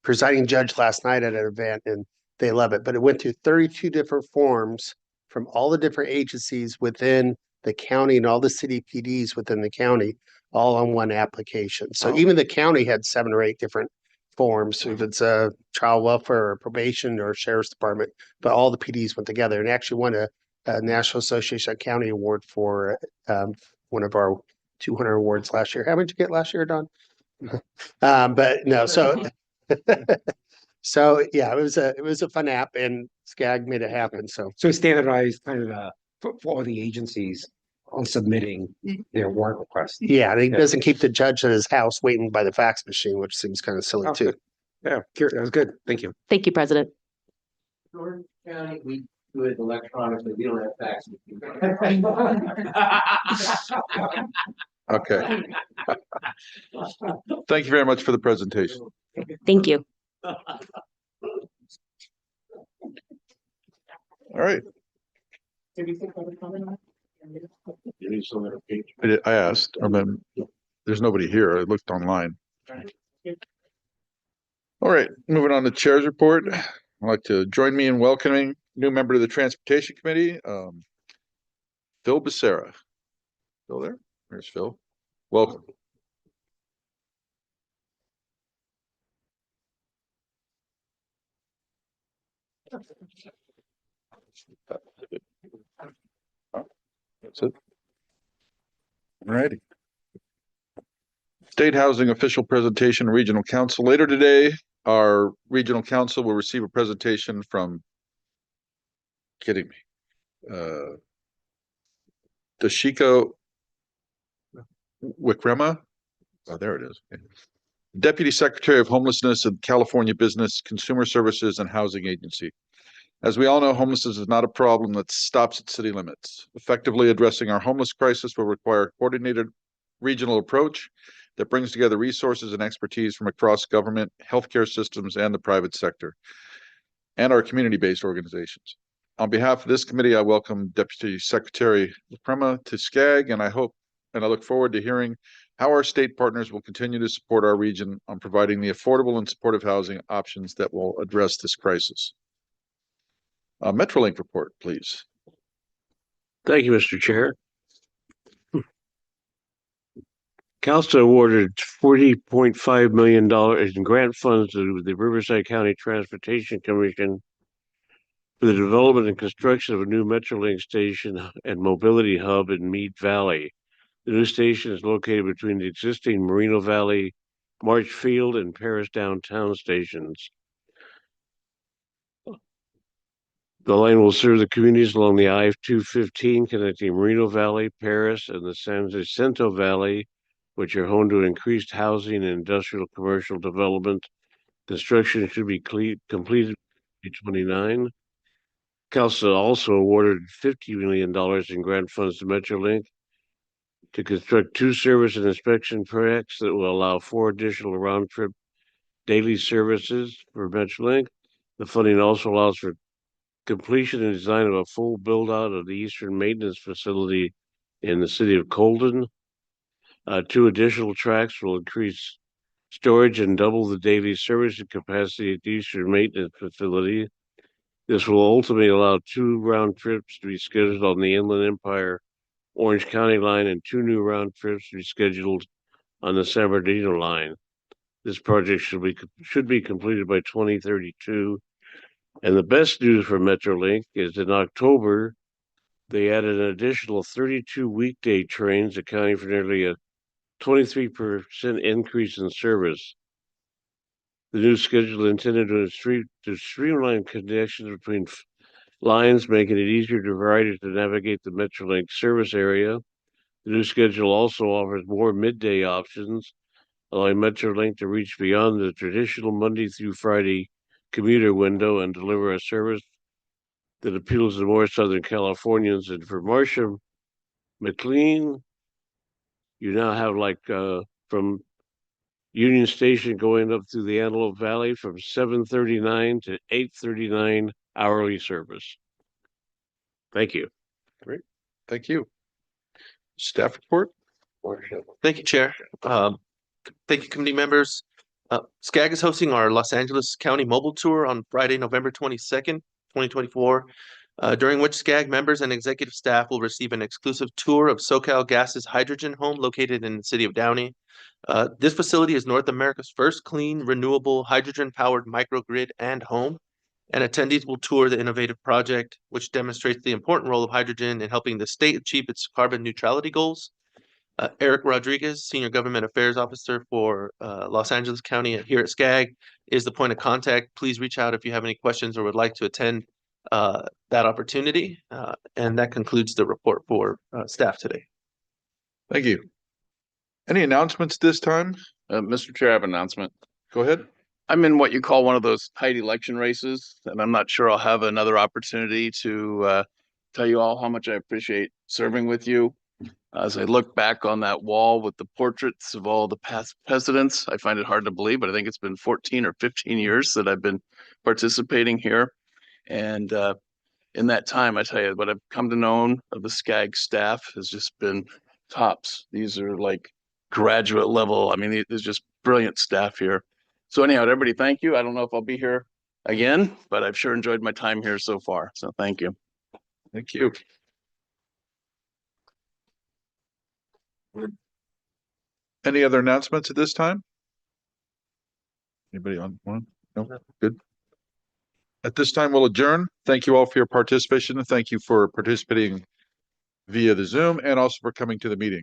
S13: presiding judge last night at an event, and they love it. But it went to 32 different forms from all the different agencies within the county and all the city PDs within the county, all on one application. So even the county had 7 or 8 different forms, if it's a child welfare or probation or sheriff's department, but all the PDs went together and actually won a National Association of County Award for one of our 200 awards last year. How did you get last year, Don? But no, so so yeah, it was a fun app, and SCAG made it happen. So
S18: standardized kind of for all the agencies on submitting their warrant request.
S13: yeah, and he doesn't keep the judge at his house waiting by the fax machine, which seems kind of silly too.
S18: Yeah, that was good. Thank you.
S8: Thank you, President.
S3: George County, we do it electronically. We don't have fax.
S1: Okay. Thank you very much for the presentation.
S8: Thank you.
S1: All right. I asked, and then there's nobody here. I looked online. All right, moving on to Chair's report. I'd like to join me in welcoming new member of the Transportation Committee, Phil Becerra. Phil there? There's Phil. Welcome. That's it. All righty. State Housing Official Presentation, Regional Council. Later today, our Regional Council will receive a presentation from, kidding me, Dashiko Wikrema. Oh, there it is. Deputy Secretary of Homelessness and California Business, Consumer Services and Housing Agency. As we all know, homelessness is not a problem that stops at city limits. Effectively addressing our homeless crisis will require a coordinated regional approach that brings together resources and expertise from across government, healthcare systems, and the private sector, and our community-based organizations. On behalf of this committee, I welcome Deputy Secretary Wikrema to SCAG, and I look forward to hearing how our state partners will continue to support our region on providing the affordable and supportive housing options that will address this crisis. Metrolink report, please.
S6: Thank you, Mr. Chair. Council awarded $40.5 million in grant funds to the Riverside County Transportation Commission for the development and construction of a new Metrolink station and mobility hub in Mead Valley. The new station is located between the existing Moreno Valley, March Field, and Paris downtown stations. The line will serve the communities along the I-215 connecting Moreno Valley, Paris, and the San Jacinto Valley, which are home to increased housing and industrial commercial development. Construction should be completed by 2029. Council also awarded $50 million in grant funds to Metrolink to construct 2 service and inspection projects that will allow 4 additional round-trip daily services for Metrolink. The funding also allows for completion and design of a full build-out of the Eastern Maintenance Facility in the city of Colden. 2 additional tracks will increase storage and double the daily servicing capacity at the Eastern Maintenance Facility. This will ultimately allow 2 round trips to be scheduled on the Inland Empire Orange County line and 2 new round trips to be scheduled on the San Bernardino line. This project should be completed by 2032. And the best news for Metrolink is in October, they added an additional 32 weekday trains, accounting for nearly a 23% increase in service. The new schedule is intended to streamline connections between lines, making it easier to riders to navigate the Metrolink service area. The new schedule also offers more midday options, allowing Metrolink to reach beyond the traditional Monday through Friday commuter window and deliver a service that appeals to more Southern Californians. And for Marcia McLean, you now have from Union Station going up through the Antelope Valley from 7:39 to 8:39 hourly service. Thank you.
S1: Great. Thank you. Staff report.
S11: Thank you, Chair. Thank you, committee members. SCAG is hosting our Los Angeles County mobile tour on Friday, November 22nd, 2024, during which SCAG members and executive staff will receive an exclusive tour of SoCal Gas's hydrogen home located in the city of Downey. This facility is North America's first clean, renewable, hydrogen-powered microgrid and home, and attendees will tour the innovative project, which demonstrates the important role of hydrogen in helping the state achieve its carbon neutrality goals. Eric Rodriguez, Senior Government Affairs Officer for Los Angeles County here at SCAG, is the point of contact. Please reach out if you have any questions or would like to attend that opportunity. And that concludes the report for staff today.
S1: Thank you. Any announcements this time?
S17: Mr. Chair, I have an announcement.
S1: Go ahead.
S17: I'm in what you call one of those tight election races, and I'm not sure I'll have another opportunity to tell you all how much I appreciate serving with you. As I look back on that wall with the portraits of all the past presidents, I find it hard to believe, but I think it's been 14 or 15 years that I've been participating here. And in that time, I tell you, what I've come to know of the SCAG staff has just been tops. These are like graduate level. I mean, there's just brilliant staff here. So anyhow, everybody, thank you. I don't know if I'll be here again, but I've sure enjoyed my time here so far. So thank you.
S1: Thank you. Any other announcements at this time? Anybody on one? No, good. At this time, we'll adjourn. Thank you all for your participation, and thank you for participating via the Zoom and also for coming to the meeting.